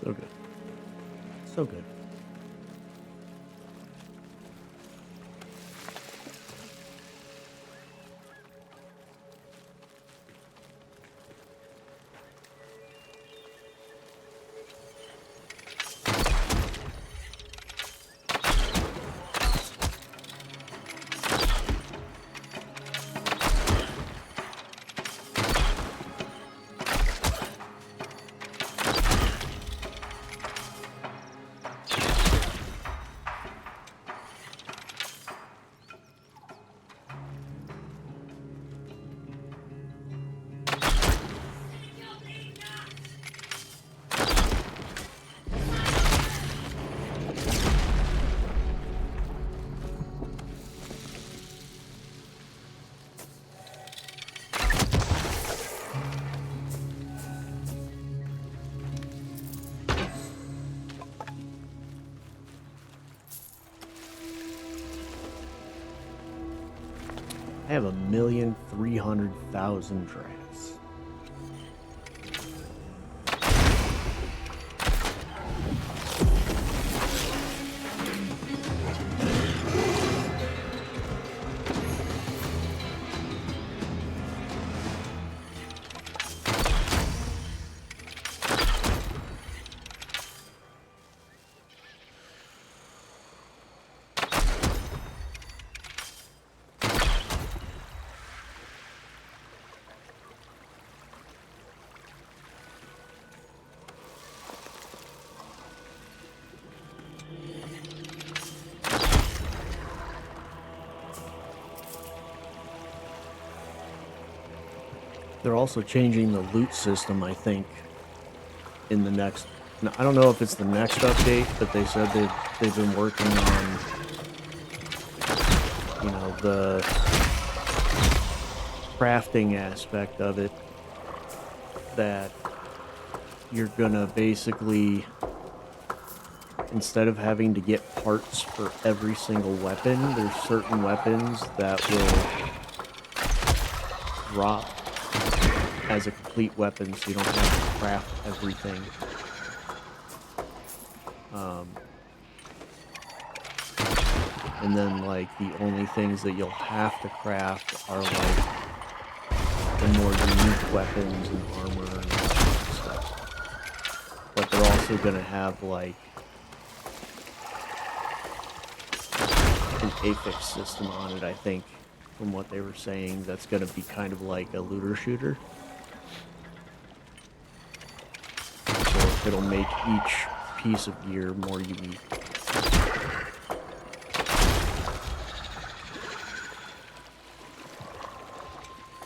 So good. So good. I have 1,300,000 drafts. they're also changing the loot system, I think, in the next... No, I don't know if it's the next update, but they said they've been working on, you know, the crafting aspect of it, that you're gonna basically, instead of having to get parts for every single weapon, there's certain weapons that will drop as a complete weapon, so you don't have to craft everything. And then, like, the only things that you'll have to craft are, like, the more unique weapons and armor and stuff. But they're also gonna have, like, an affix system on it, I think, from what they were saying, that's gonna be kind of like a looter shooter. So it'll make each piece of gear more unique.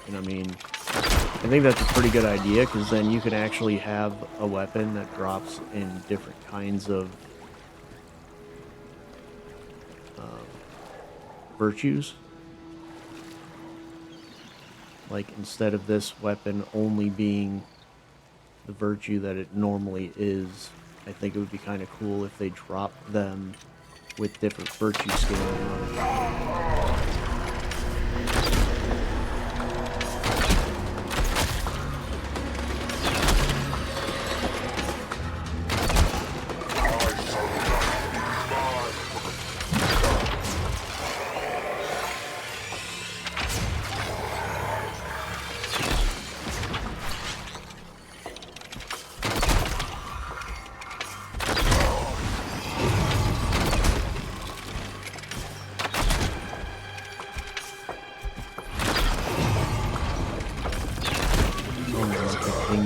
And I mean, I think that's a pretty good idea, because then you can actually have a weapon that drops in different kinds of virtues. Like, instead of this weapon only being the virtue that it normally is, I think it would be kind of cool if they dropped them with different virtue scaling on it.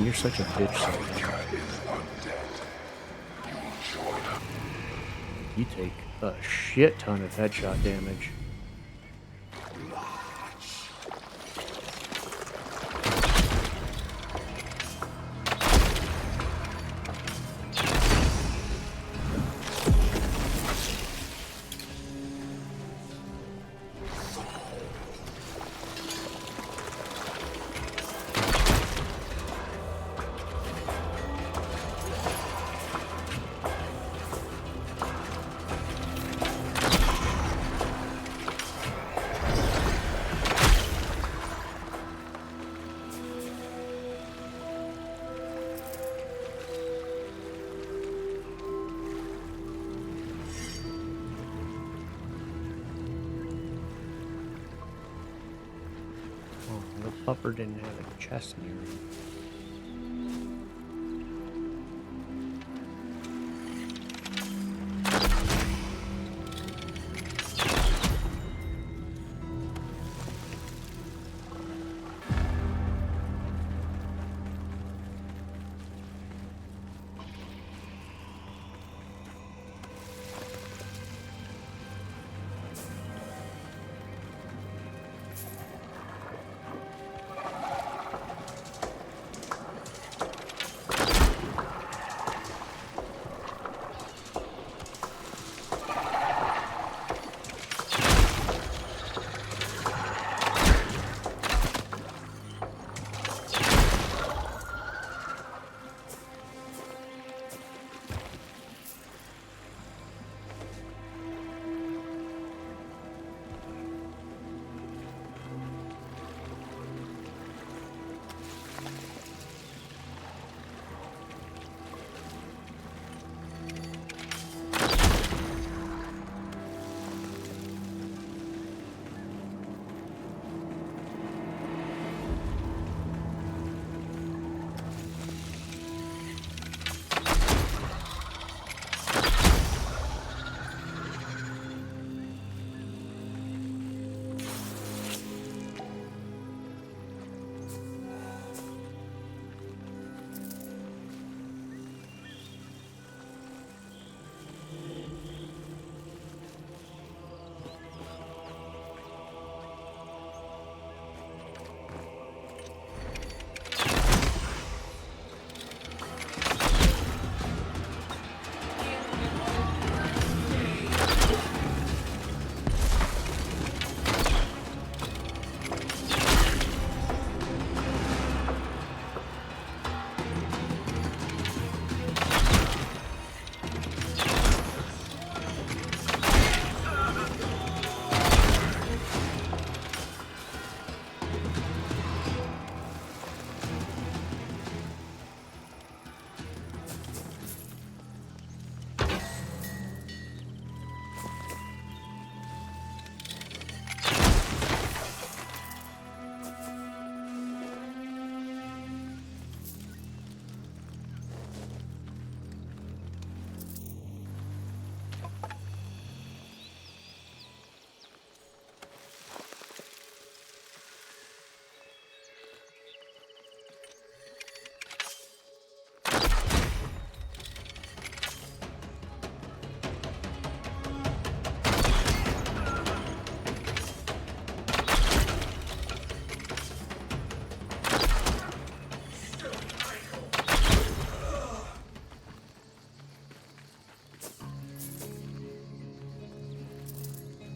You're such a bitch sometimes. You take a shit ton of headshot damage. The pupper didn't have a chest near him.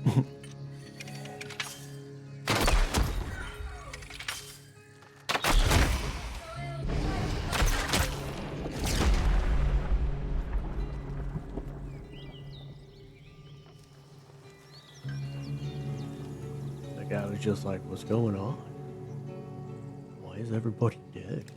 The guy was just like, what's going on? Why is everybody dead?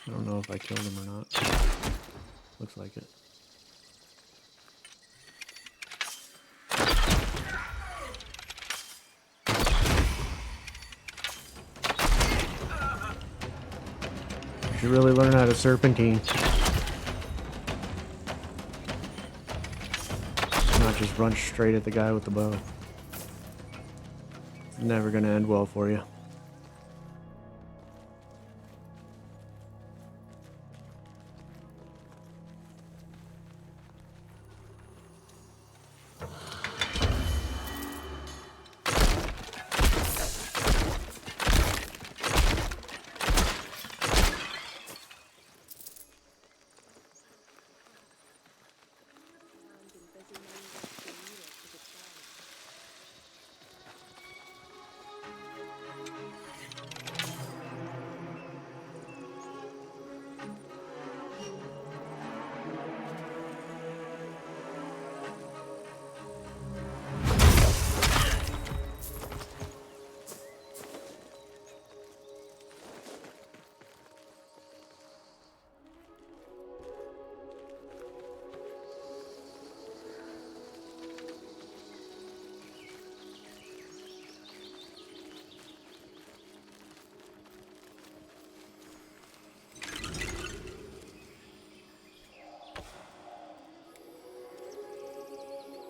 I don't know if I killed him or not. Looks like it. You should really learn how to serpentine. Not just run straight at the guy with the bow. It's never gonna end well for you.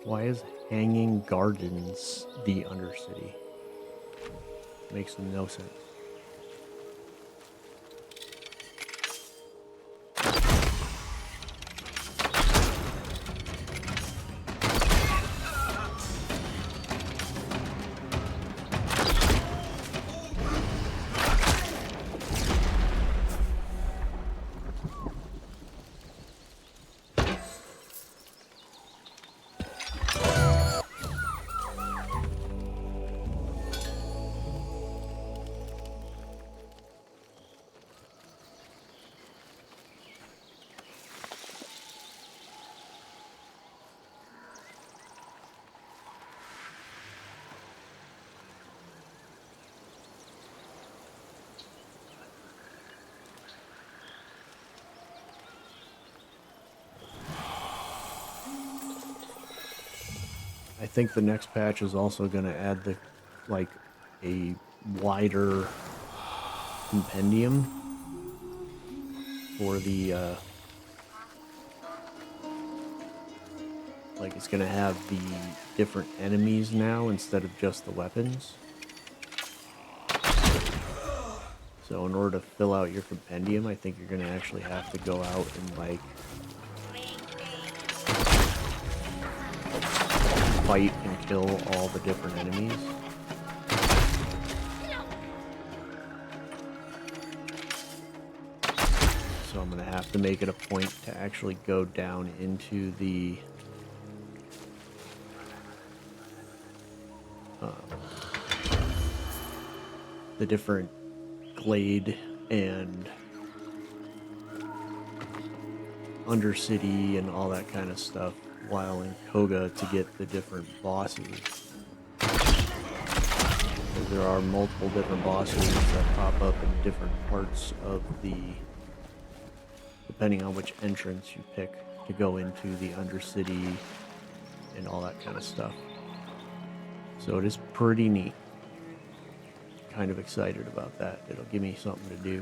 Why is Hanging Gardens the Undercity? Makes no sense. I think the next patch is also going to add the, like, a wider compendium for the, like, it's going to have the different enemies now instead of just the weapons. So in order to fill out your compendium, I think you're going to actually have to go out and, like, fight and kill all the different enemies. So I'm going to have to make it a point to actually go down into the different glade and Undercity and all that kind of stuff while in Koga to get the different bosses. There are multiple different bosses that pop up in different parts of the, depending on which entrance you pick to go into the Undercity and all that kind of stuff. So it is pretty neat. Kind of excited about that. It'll give me something to do.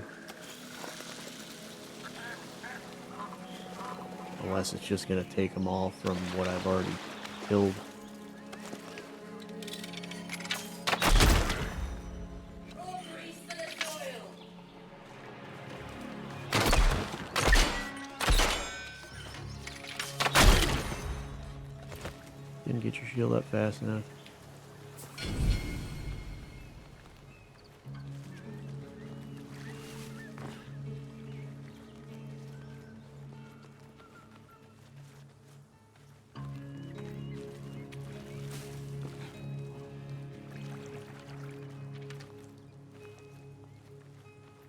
Unless it's just going to take them all from what I've already killed. Didn't get your shield up fast enough.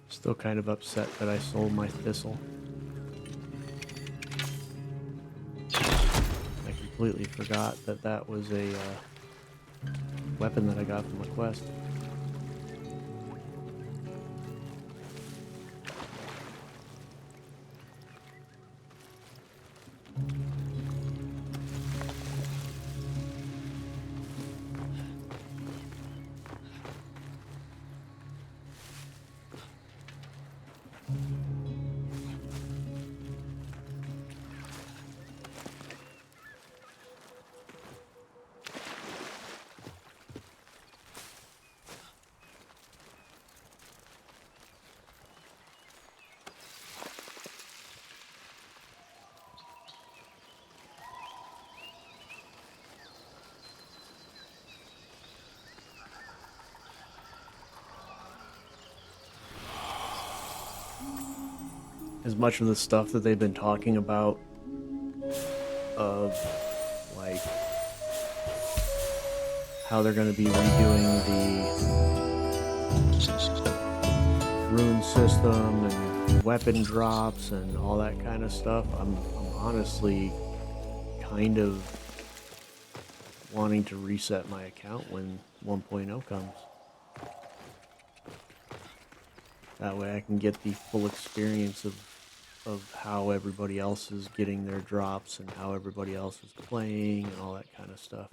Still kind of upset that I sold my thistle. I completely forgot that that was a weapon that I got from a quest. As much of the stuff that they've been talking about of like how they're going to be redoing the rune system and weapon drops and all that kind of stuff, I'm honestly kind of wanting to reset my account when 1.0 comes. That way I can get the full experience of how everybody else is getting their drops and how everybody else is playing and all that kind of stuff.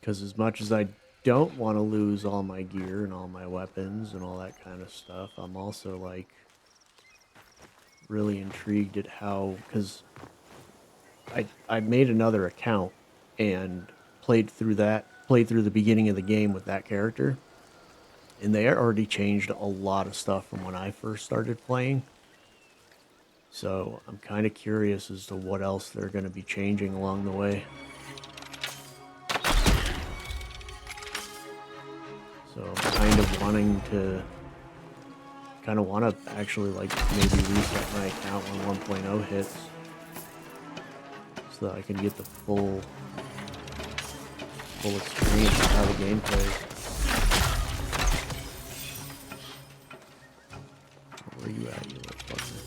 Because as much as I don't want to lose all my gear and all my weapons and all that kind of stuff, I'm also like really intrigued at how, because I made another account and played through the beginning of the game with that character. And they already changed a lot of stuff from when I first started playing. So I'm kind of curious as to what else they're going to be changing along the way. So I'm kind of want to actually like maybe reset my account when 1.0 hits. So that I can get the full experience of how the game plays. Where you at, you little fucker?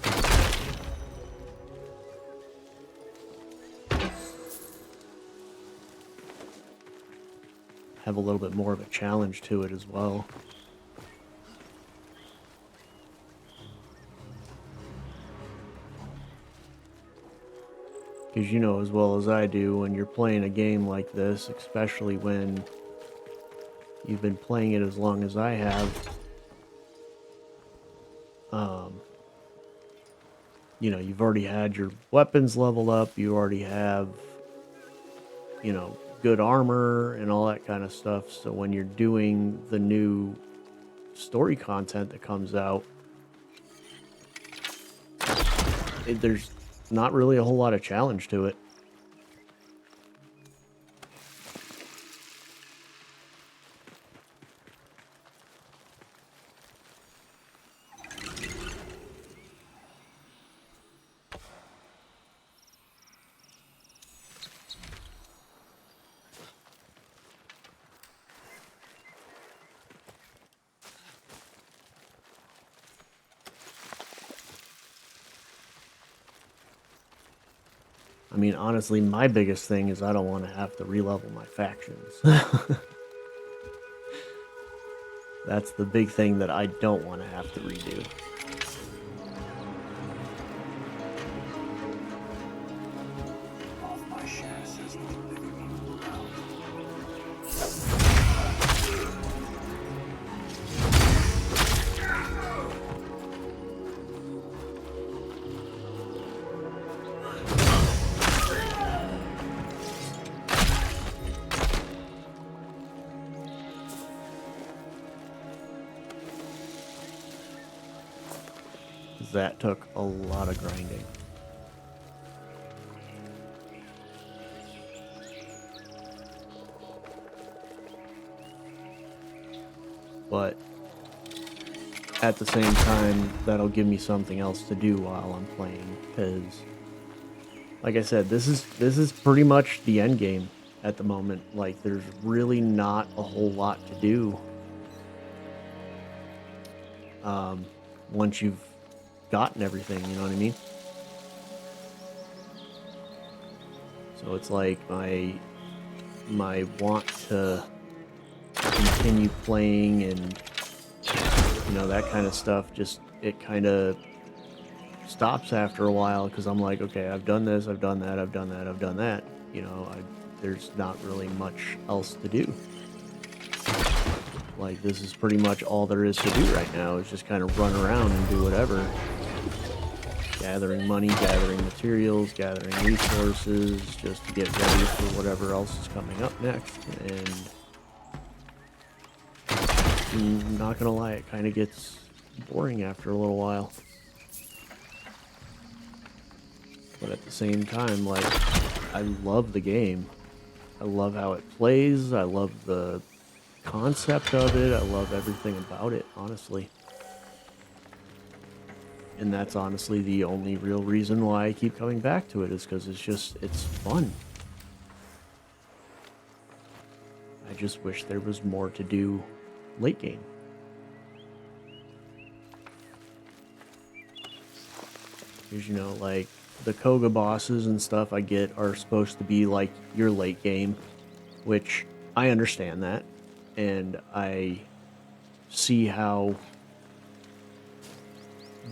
Have a little bit more of a challenge to it as well. Because you know as well as I do, when you're playing a game like this, especially when you've been playing it as long as I have, you know, you've already had your weapons leveled up, you already have, you know, good armor and all that kind of stuff. So when you're doing the new story content that comes out, there's not really a whole lot of challenge to it. I mean, honestly, my biggest thing is I don't want to have to re-level my factions. That's the big thing that I don't want to have to redo. That took a lot of grinding. But at the same time, that'll give me something else to do while I'm playing, because like I said, this is pretty much the end game at the moment. Like, there's really not a whole lot to do once you've gotten everything, you know what I mean? So it's like my want to continue playing and, you know, that kind of stuff, just it kind of stops after a while, because I'm like, okay, I've done this, I've done that, I've done that, I've done that. You know, there's not really much else to do. Like, this is pretty much all there is to do right now, is just kind of run around and do whatever. Gathering money, gathering materials, gathering resources, just to get ready for whatever else is coming up next. And I'm not gonna lie, it kind of gets boring after a little while. But at the same time, like, I love the game. I love how it plays. I love the concept of it. I love everything about it, honestly. And that's honestly the only real reason why I keep coming back to it, is because it's fun. I just wish there was more to do late game. Because, you know, like, the Koga bosses and stuff I get are supposed to be like your late game, which I understand that, and I see how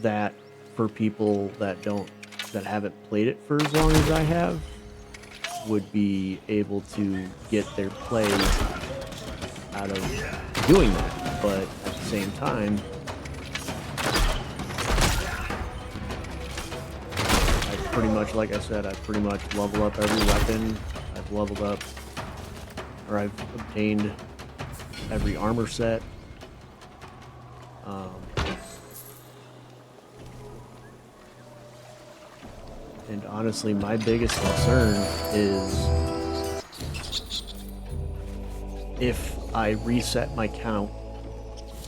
that, for people that haven't played it for as long as I have, would be able to get their play out of doing that. But at the same time, pretty much, like I said, I've pretty much leveled up every weapon. I've leveled up, or I've obtained every armor set. And honestly, my biggest concern is if I reset my count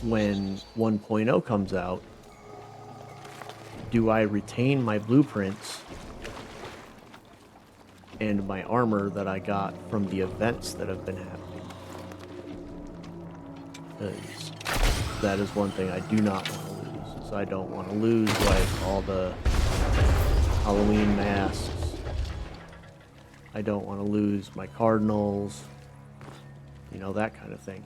when 1.0 comes out, do I retain my blueprints and my armor that I got from the events that have been happening? Because that is one thing I do not want to lose. So I don't want to lose, like, all the Halloween masks. I don't want to lose my cardinals. You know, that kind of thing.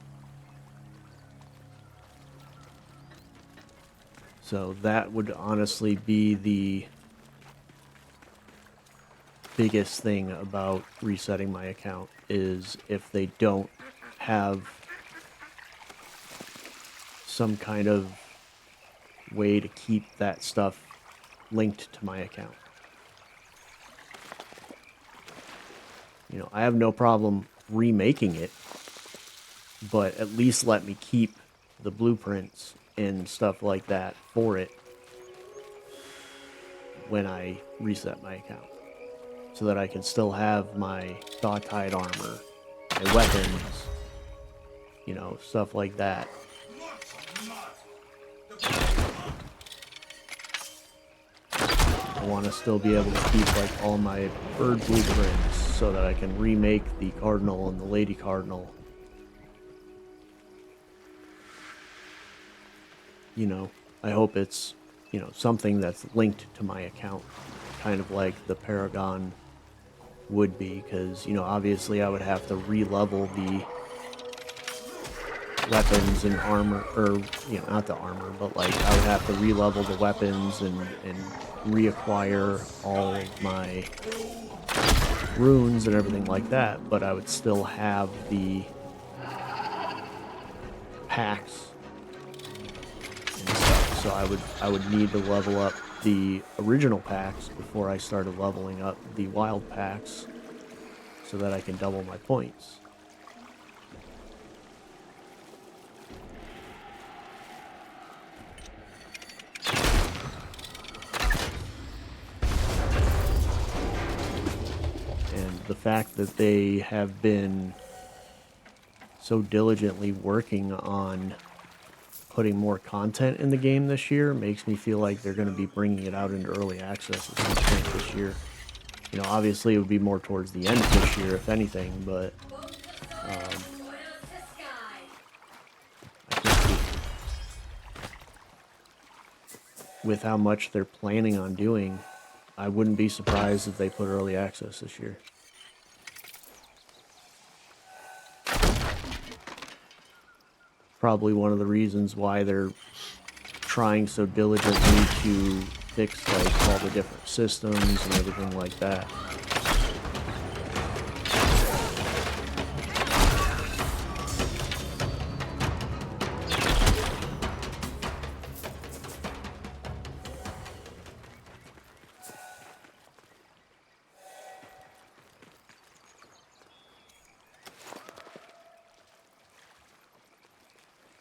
So that would honestly be the biggest thing about resetting my account, is if they don't have some kind of way to keep that stuff linked to my account. You know, I have no problem remaking it, but at least let me keep the blueprints and stuff like that for it when I reset my account, so that I can still have my dog-hide armor, my weapons, you know, stuff like that. I want to still be able to keep, like, all my bird blueprints, so that I can remake the Cardinal and the Lady Cardinal. You know, I hope it's, you know, something that's linked to my account, kind of like the Paragon would be, because, you know, obviously I would have to re-level the weapons and armor, or, you know, not the armor, but like I would have to re-level the weapons and reacquire all of my runes and everything like that, but I would still have the packs and stuff. So I would need to level up the original packs before I started leveling up the wild packs so that I can double my points. And the fact that they have been so diligently working on putting more content in the game this year makes me feel like they're going to be bringing it out into early access at some point this year. You know, obviously it would be more towards the end of this year, if anything, but I think with how much they're planning on doing, I wouldn't be surprised if they put early access this year. Probably one of the reasons why they're trying so diligently to fix like all the different systems and everything like that.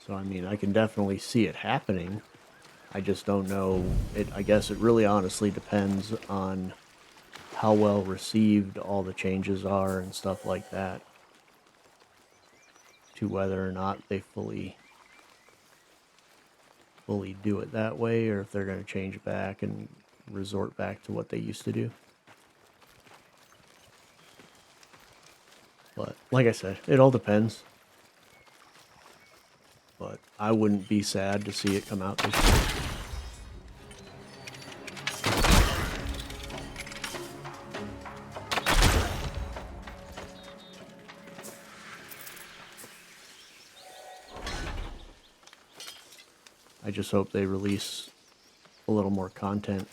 So I mean, I can definitely see it happening. I just don't know. I guess it really honestly depends on how well received all the changes are and stuff like that, to whether or not they fully do it that way, or if they're going to change back and resort back to what they used to do. But like I said, it all depends. But I wouldn't be sad to see it come out this year. I just hope they release a little more content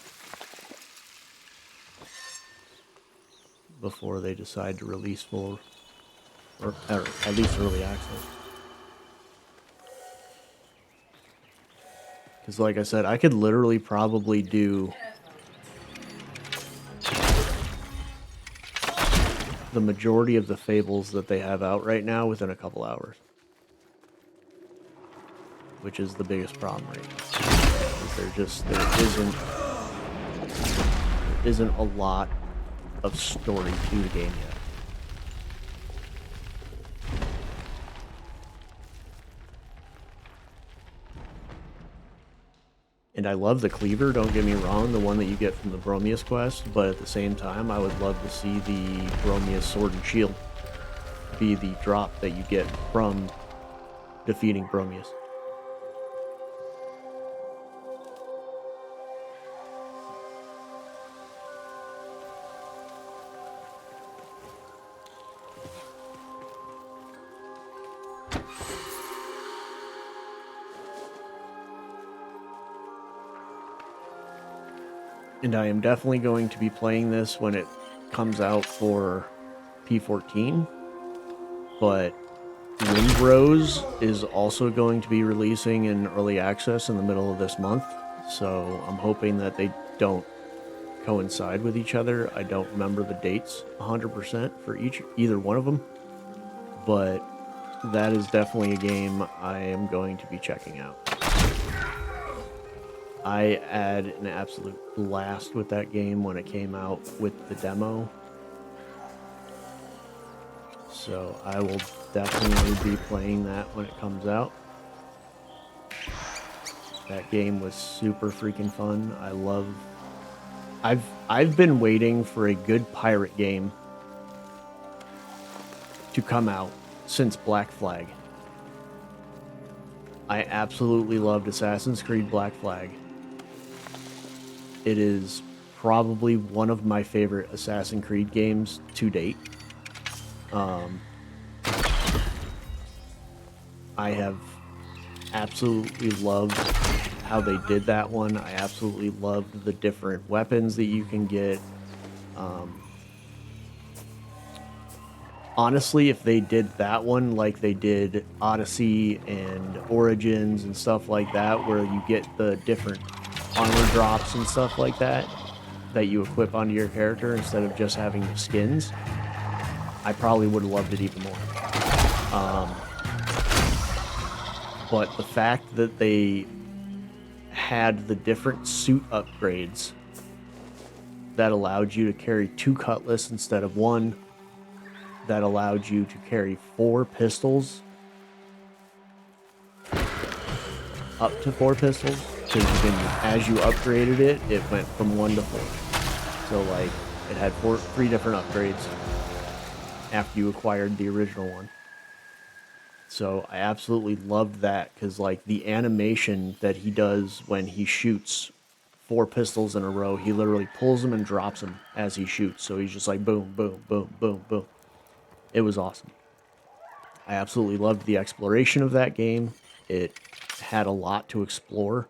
before they decide to release full, or at least early access. Because like I said, I could literally probably do the majority of the fables that they have out right now within a couple hours. Which is the biggest problem right now. There isn't a lot of story to the game yet. And I love the cleaver, don't get me wrong, the one that you get from the Bromius quest, but at the same time, I would love to see the Bromius sword and shield be the drop that you get from defeating Bromius. And I am definitely going to be playing this when it comes out for p14, but Windrose is also going to be releasing in early access in the middle of this month, so I'm hoping that they don't coincide with each other. I don't remember the dates 100% for either one of them, but that is definitely a game I am going to be checking out. I had an absolute blast with that game when it came out with the demo. So I will definitely be playing that when it comes out. That game was super freaking fun. I've been waiting for a good pirate game to come out since Black Flag. I absolutely loved Assassin's Creed Black Flag. It is probably one of my favorite Assassin's Creed games to date. I have absolutely loved how they did that one. I absolutely loved the different weapons that you can get. Honestly, if they did that one like they did Odyssey and Origins and stuff like that, where you get the different armor drops and stuff like that that you equip onto your character instead of just having the skins, I probably would have loved it even more. But the fact that they had the different suit upgrades that allowed you to carry 2 cutlass instead of 1, that allowed you to carry 4 pistols, up to 4 pistols, because you can, as you upgraded it, it went from 1 to 4. So like, it had 3 different upgrades after you acquired the original one. So I absolutely loved that, because like the animation that he does when he shoots 4 pistols in a row, he literally pulls them and drops them as he shoots. So he's just like boom, boom, boom, boom, boom. It was awesome. I absolutely loved the exploration of that game. It had a lot to explore.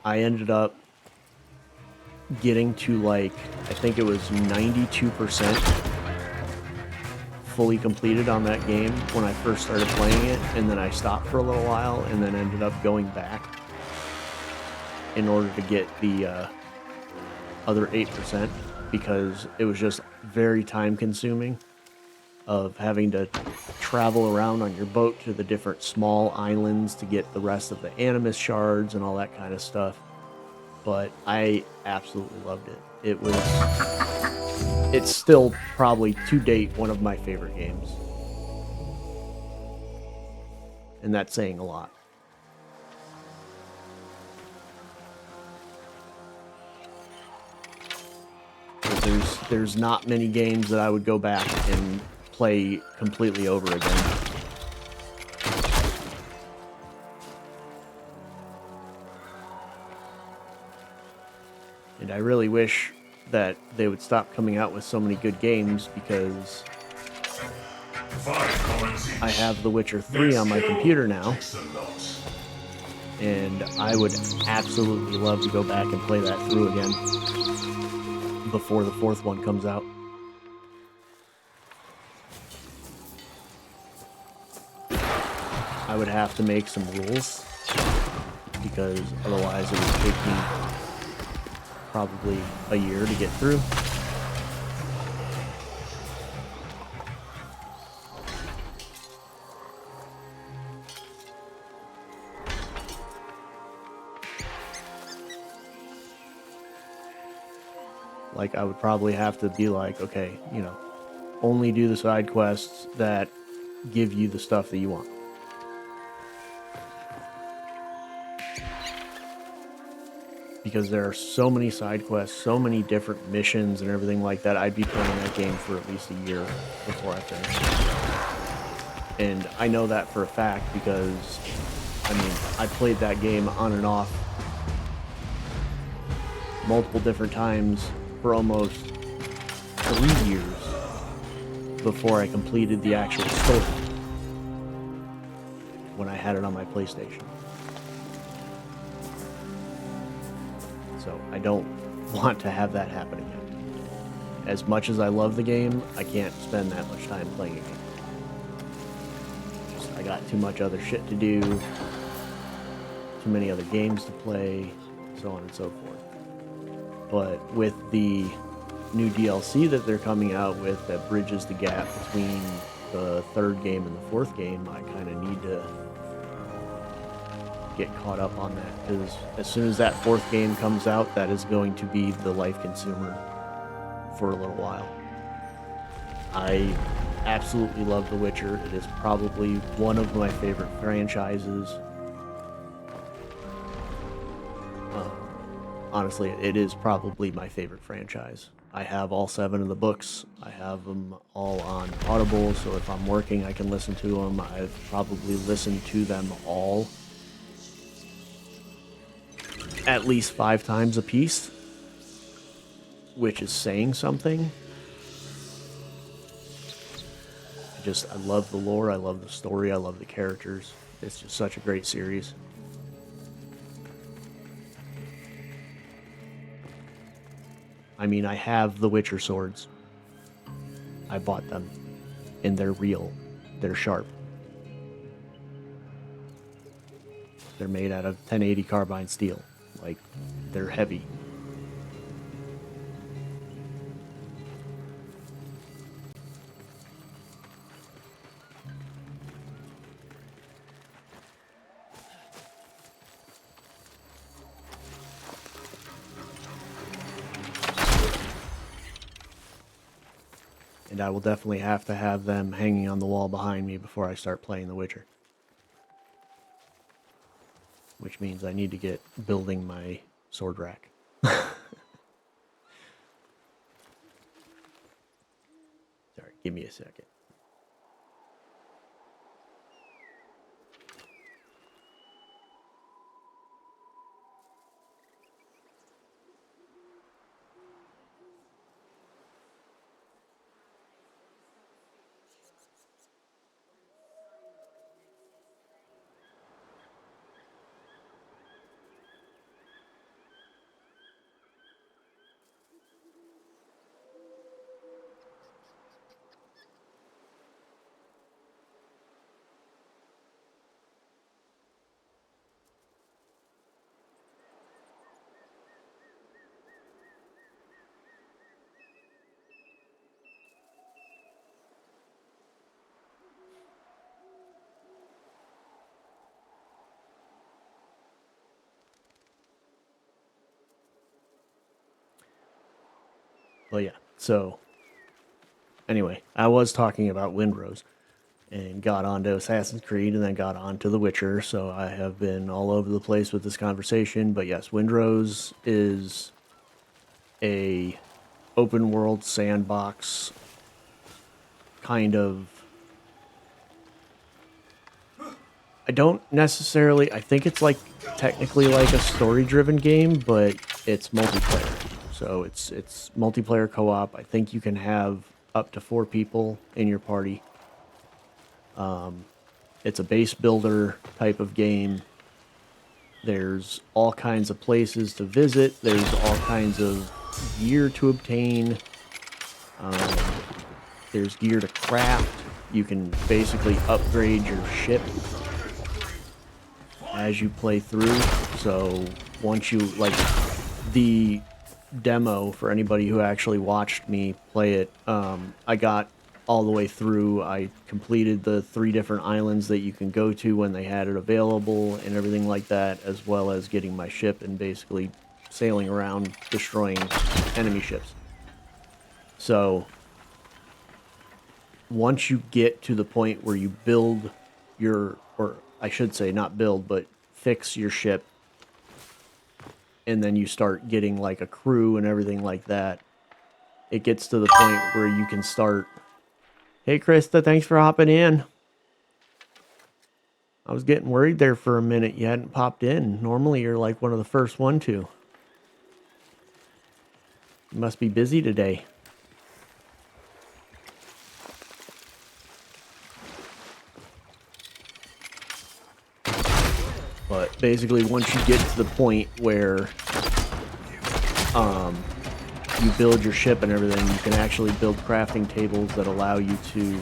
I ended up getting to like, I think it was 92% fully completed on that game when I first started playing it, and then I stopped for a little while and then ended up going back in order to get the other 8%, because it was just very time consuming of having to travel around on your boat to the different small islands to get the rest of the animus shards and all that kind of stuff. But I absolutely loved it. It's still probably to date one of my favorite games. And that's saying a lot. There's not many games that I would go back and play completely over again. And I really wish that they would stop coming out with so many good games, because I have The Witcher 3 on my computer now, and I would absolutely love to go back and play that through again before the 4th one comes out. I would have to make some rules, because otherwise it would take me probably a year to get through. Like, I would probably have to be like, okay, you know, only do the side quests that give you the stuff that you want. Because there are so many side quests, so many different missions and everything like that, I'd be playing that game for at least a year before I finish. And I know that for a fact because, I mean, I played that game on and off multiple different times for almost 3 years before I completed the actual story when I had it on my PlayStation. So I don't want to have that happen again. As much as I love the game, I can't spend that much time playing it. I got too much other shit to do, too many other games to play, so on and so forth. But with the new DLC that they're coming out with that bridges the gap between the 3rd game and the 4th game, I kind of need to get caught up on that, because as soon as that 4th game comes out, that is going to be the life consumer for a little while. I absolutely love The Witcher. It is probably one of my favorite franchises. Honestly, it is probably my favorite franchise. I have all 7 of the books. I have them all on Audible, so if I'm working, I can listen to them. I've probably listened to them all at least 5 times a piece, which is saying something. I love the lore, I love the story, I love the characters. It's just such a great series. I mean, I have the Witcher swords. I bought them, and they're real. They're sharp. They're made out of 1080 carbine steel. Like, they're heavy. And I will definitely have to have them hanging on the wall behind me before I start playing The Witcher. Which means I need to get building my sword rack. Sorry, give me a second. Well, yeah, so anyway, I was talking about Windrose and got onto Assassin's Creed and then got onto The Witcher, so I have been all over the place with this conversation. But yes, Windrose is a open world sandbox kind of... I don't necessarily... I think it's like technically like a story-driven game, but it's multiplayer. So it's multiplayer co-op. I think you can have up to 4 people in your party. It's a base builder type of game. There's all kinds of places to visit. There's all kinds of gear to obtain. There's gear to craft. You can basically upgrade your ship as you play through. So once you, like, the demo for anybody who actually watched me play it, I got all the way through. I completed the 3 different islands that you can go to when they had it available and everything like that, as well as getting my ship and basically sailing around destroying enemy ships. So once you get to the point where you build your, or I should say not build, but fix your ship, and then you start getting like a crew and everything like that, it gets to the point where you can start... Hey Krista, thanks for hopping in. I was getting worried there for a minute. You hadn't popped in. Normally you're like one of the first one to. You must be busy today. But basically, once you get to the point where you build your ship and everything, you can actually build crafting tables that allow you to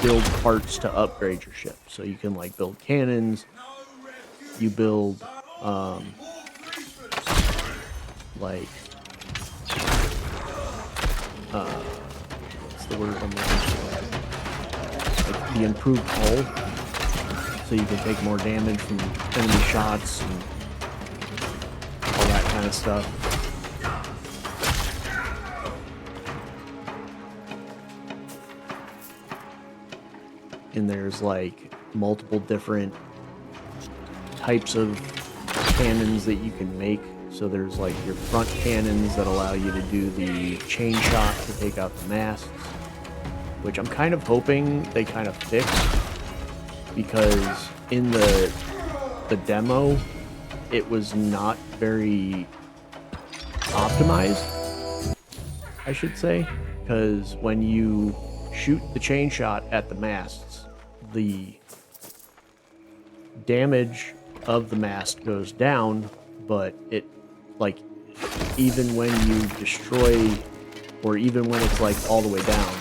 build parts to upgrade your ship. So you can like build cannons, you build like what's the word I'm looking for? Like the improved hull, so you can take more damage from enemy shots and all that kind of stuff. And there's like multiple different types of cannons that you can make. So there's like your front cannons that allow you to do the chain shot to take out the masts, which I'm kind of hoping they kind of fix, because in the demo it was not very optimized, I should say, because when you shoot the chain shot at the masts, the damage of the mast goes down, but it, like, even when you destroy, or even when it's like all the way down,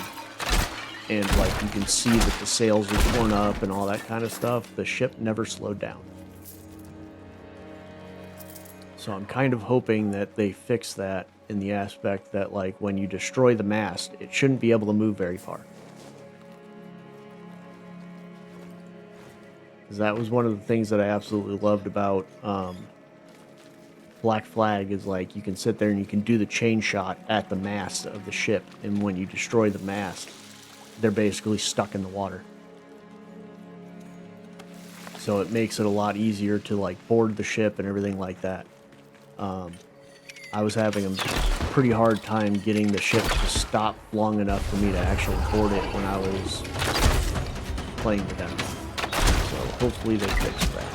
and like you can see that the sails are torn up and all that kind of stuff, the ship never slowed down. So I'm kind of hoping that they fix that in the aspect that, like, when you destroy the mast, it shouldn't be able to move very far. Because that was one of the things that I absolutely loved about Black Flag, is like you can sit there and you can do the chain shot at the mast of the ship, and when you destroy the mast, they're basically stuck in the water. So it makes it a lot easier to like board the ship and everything like that. I was having a pretty hard time getting the ship to stop long enough for me to actually board it when I was playing the demo. So hopefully they fix that.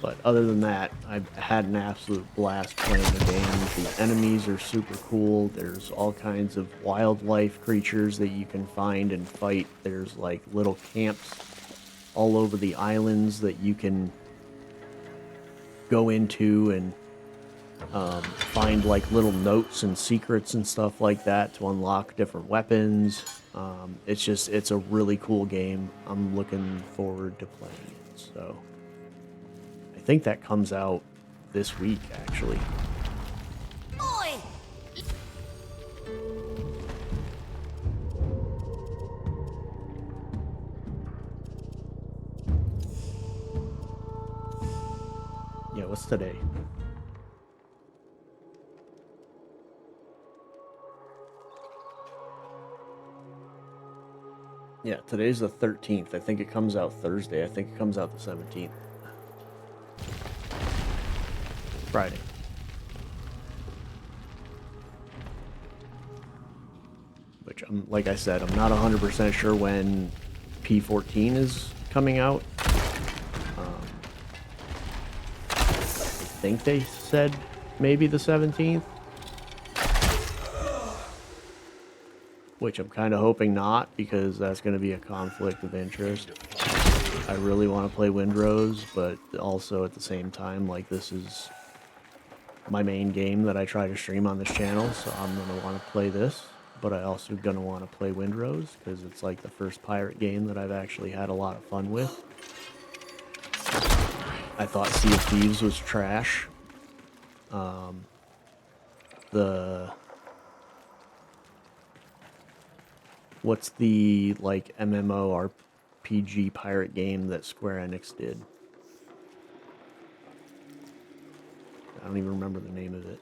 But other than that, I've had an absolute blast playing the game. The enemies are super cool. There's all kinds of wildlife creatures that you can find and fight. There's like little camps all over the islands that you can go into and find like little notes and secrets and stuff like that to unlock different weapons. It's a really cool game. I'm looking forward to playing it. So I think that comes out this week, actually. Oi! Yeah, what's today? Yeah, today's the 13th. I think it comes out Thursday. I think it comes out the 17th. Friday. Which, like I said, I'm not 100% sure when p14 is coming out. I think they said maybe the 17th. Which I'm kind of hoping not, because that's going to be a conflict of interest. I really want to play Windrose, but also at the same time, like, this is my main game that I try to stream on this channel, so I'm going to want to play this. But I also going to want to play Windrose, because it's like the first pirate game that I've actually had a lot of fun with. I thought Sea of Thieves was trash. What's the, like, MMORPG pirate game that Square Enix did? I don't even remember the name of it.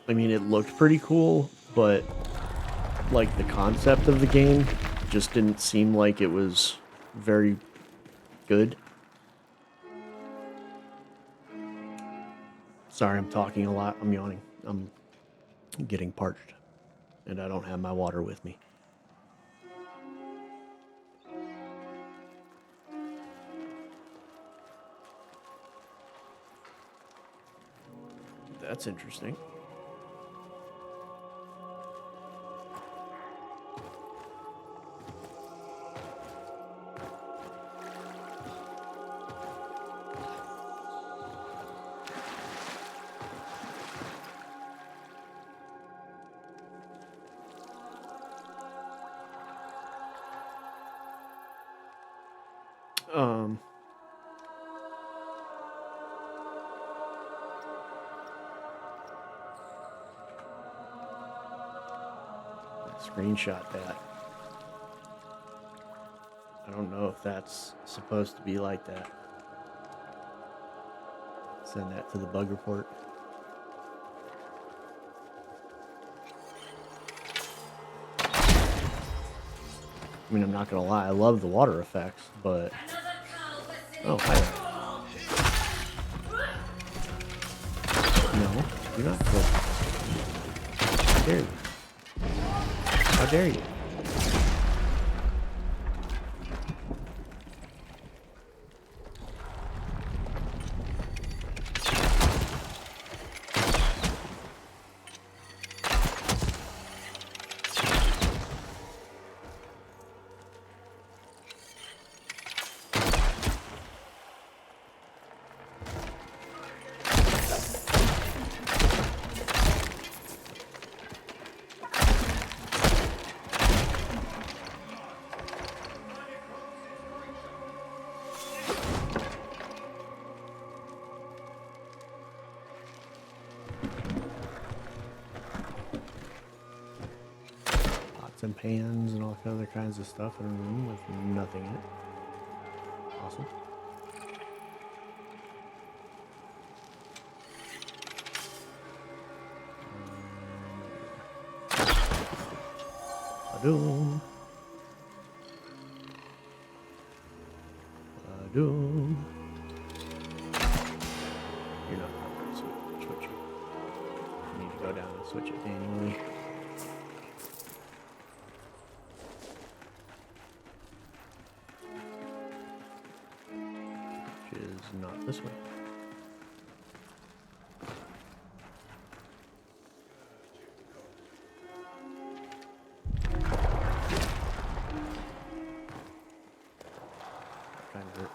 I mean, it looked pretty cool, but like the concept of the game just didn't seem like it was very good. Sorry, I'm talking a lot. I'm yawning. I'm getting parched, and I don't have my water with me. That's interesting. Screenshot that. I don't know if that's supposed to be like that. Send that to the bug report. I mean, I'm not gonna lie, I love the water effects, but... Oh, hi. No, you're not cool. How dare you? How dare you? And pans and all other kinds of stuff in a room with nothing in it. Awesome. Ba-doom. Ba-doom. You're not going to switch it. You need to go down and switch it manually. Not this way. Kind of hurt.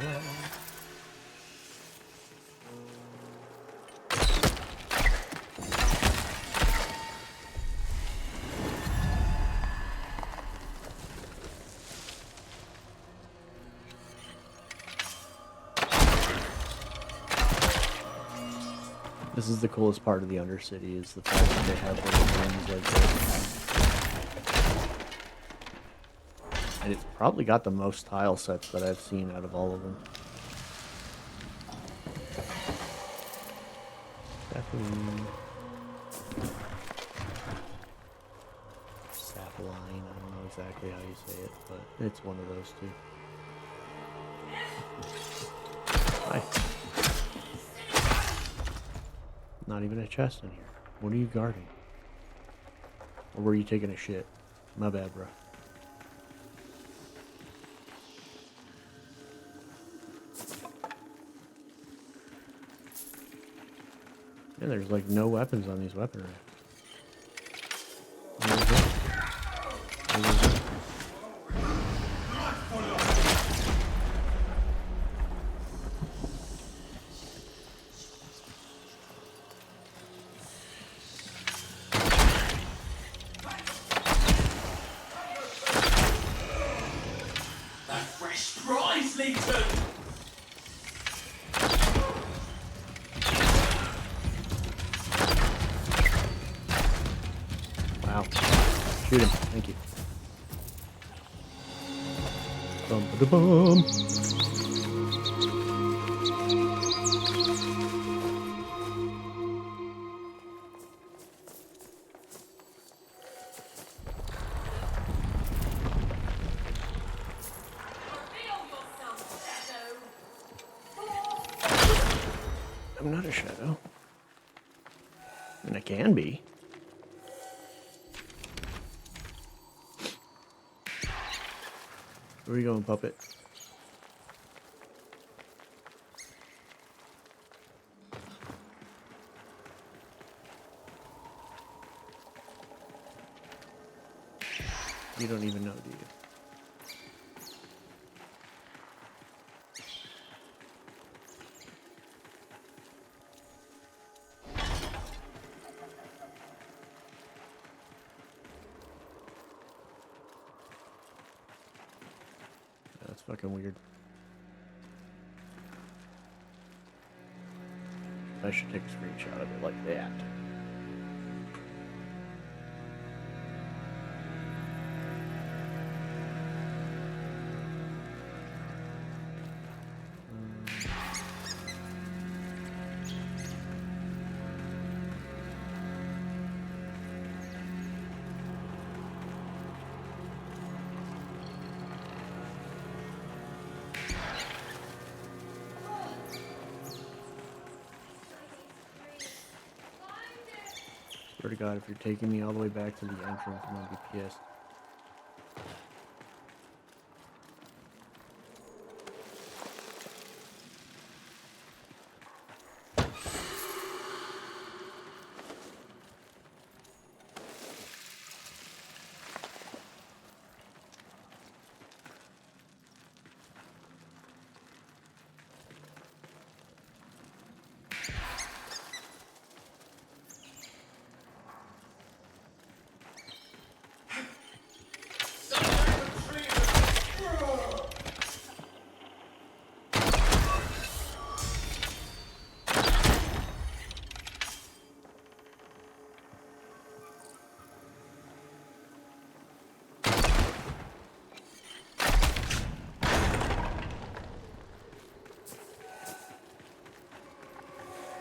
Yeah. This is the coolest part of the Undercity, is the fact that they have little rooms like this. And it's probably got the most tile sets that I've seen out of all of them. Sapling. Sapline, I don't know exactly how you say it, but it's one of those two. Hi. Not even a chest in here. What are you guarding? Or were you taking a shit? My bad, bro. Yeah, there's like no weapons on these weapon racks. Wow. Shoot him. Thank you. Bum-ba-da-bum. I'm not a shadow. And I can be. Where are you going, puppet? You don't even know, do you? That's fucking weird. I should take a screenshot of it like that. Swear to God, if you're taking me all the way back to the entrance, I'm gonna be pissed.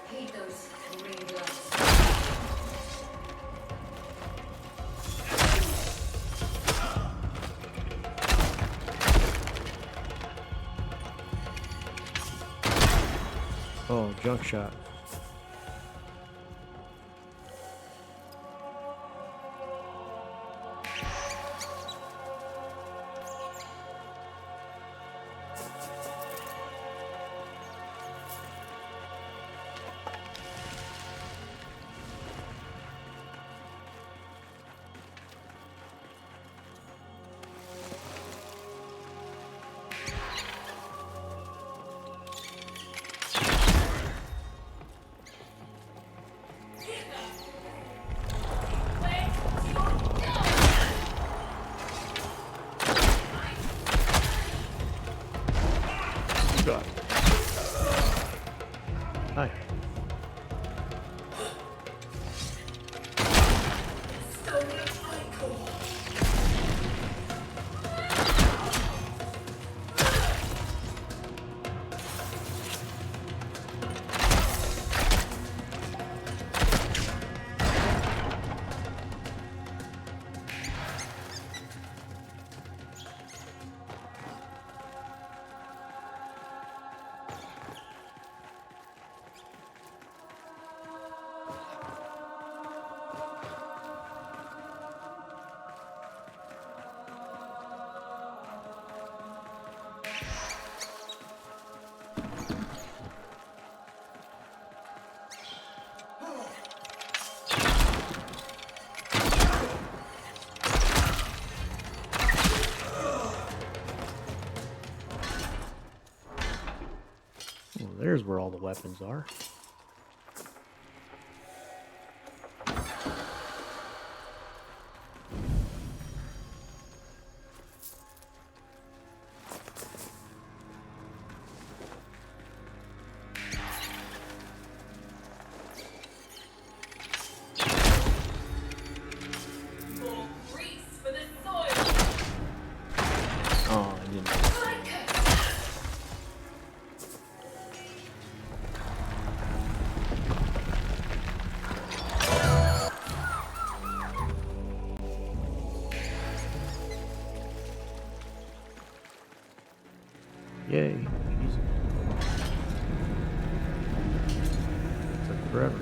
Hate those green gloves. Oh, junk shot. God. Hi. Well, there's where all the weapons are. More grease for the soil. Oh, I didn't. Yay. Easy. Took forever.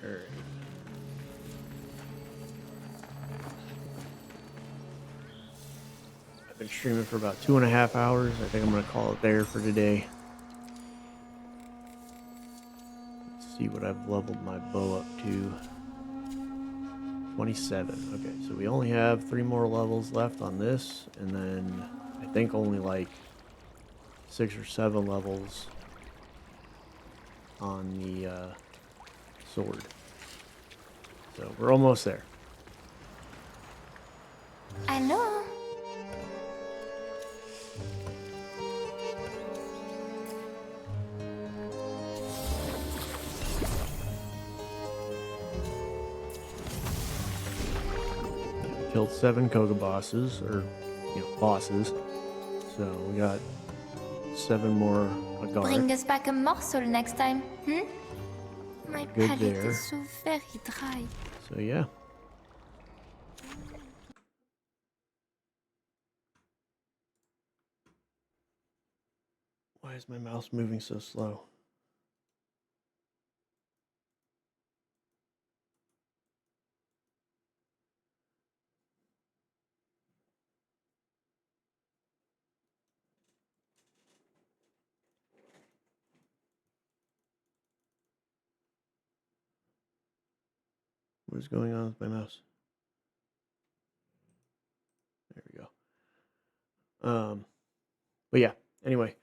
Alright. I've been streaming for about 2.5 hours. I think I'm gonna call it there for today. Let's see what I've leveled my bow up to. 27. Okay, so we only have 3 more levels left on this, and then I think only like 6 or 7 levels on the sword. So we're almost there. I know. Killed 7 Koga bosses, or bosses. So we got 7 more Bring Agar. us back a morsel next time, hmm? My Good palate there. is so very dry. So yeah. Why is my mouse moving so slow? What is going on with my mouse? There we go. But yeah, anyway,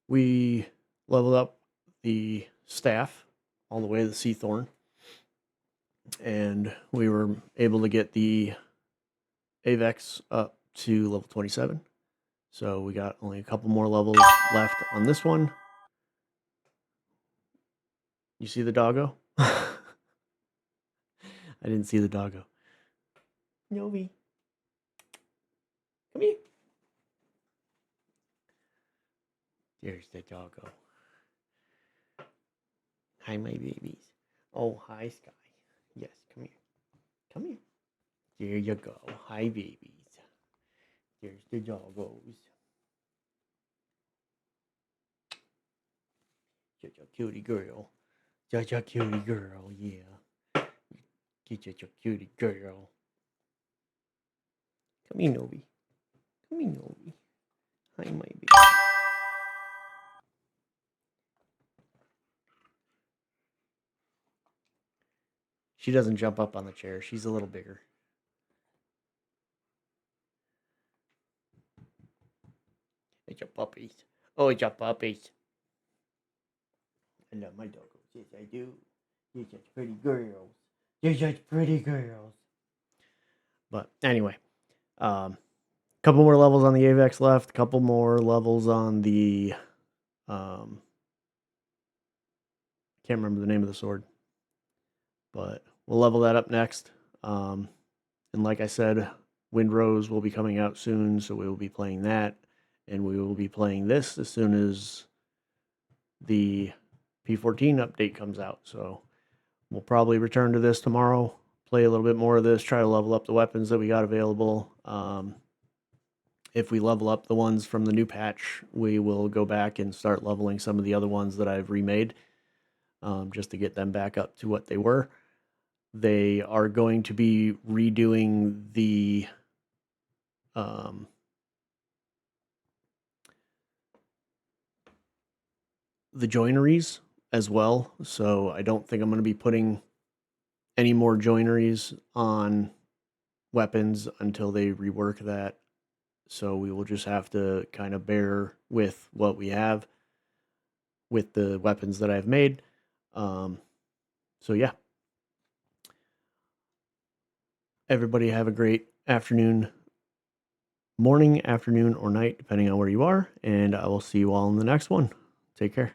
we leveled up the staff all the way to the Sea Thorn, and we were able to get the Avex up to level 27. So we got only a couple more levels left on this one. You see the doggo? I didn't see the doggo. Novi. Come here. There's the doggo. Hi, my babies. Oh, hi, Sky. Yes, come here. Come here. There you go. Hi, babies. There's the doggos. Such a cutie girl. Such a cutie girl, yeah. Get such a cutie girl. Come here, Novi. Come here, Novi. Hi, my baby. She doesn't jump up on the chair. She's a little bigger. It's your puppies. Oh, it's your puppies. I love my doggos. Yes, I do. You're such pretty girls. You're such pretty girls. But anyway, couple more levels on the Avex left. Couple more levels on the can't remember the name of the sword, but we'll level that up next. And like I said, Windrose will be coming out soon, so we will be playing that, and we will be playing this as soon as the p14 update comes out. So we'll probably return to this tomorrow, play a little bit more of this, try to level up the weapons that we got available. If we level up the ones from the new patch, we will go back and start leveling some of the other ones that I've remade, just to get them back up to what they were. They are going to be redoing the joineries as well. So I don't think I'm going to be putting any more joineries on weapons until they rework that. So we will just have to kind of bear with what we have with the weapons that I've made. So yeah. Everybody have a great afternoon, morning, afternoon, or night, depending on where you are. And I will see you all in the next one. Take care.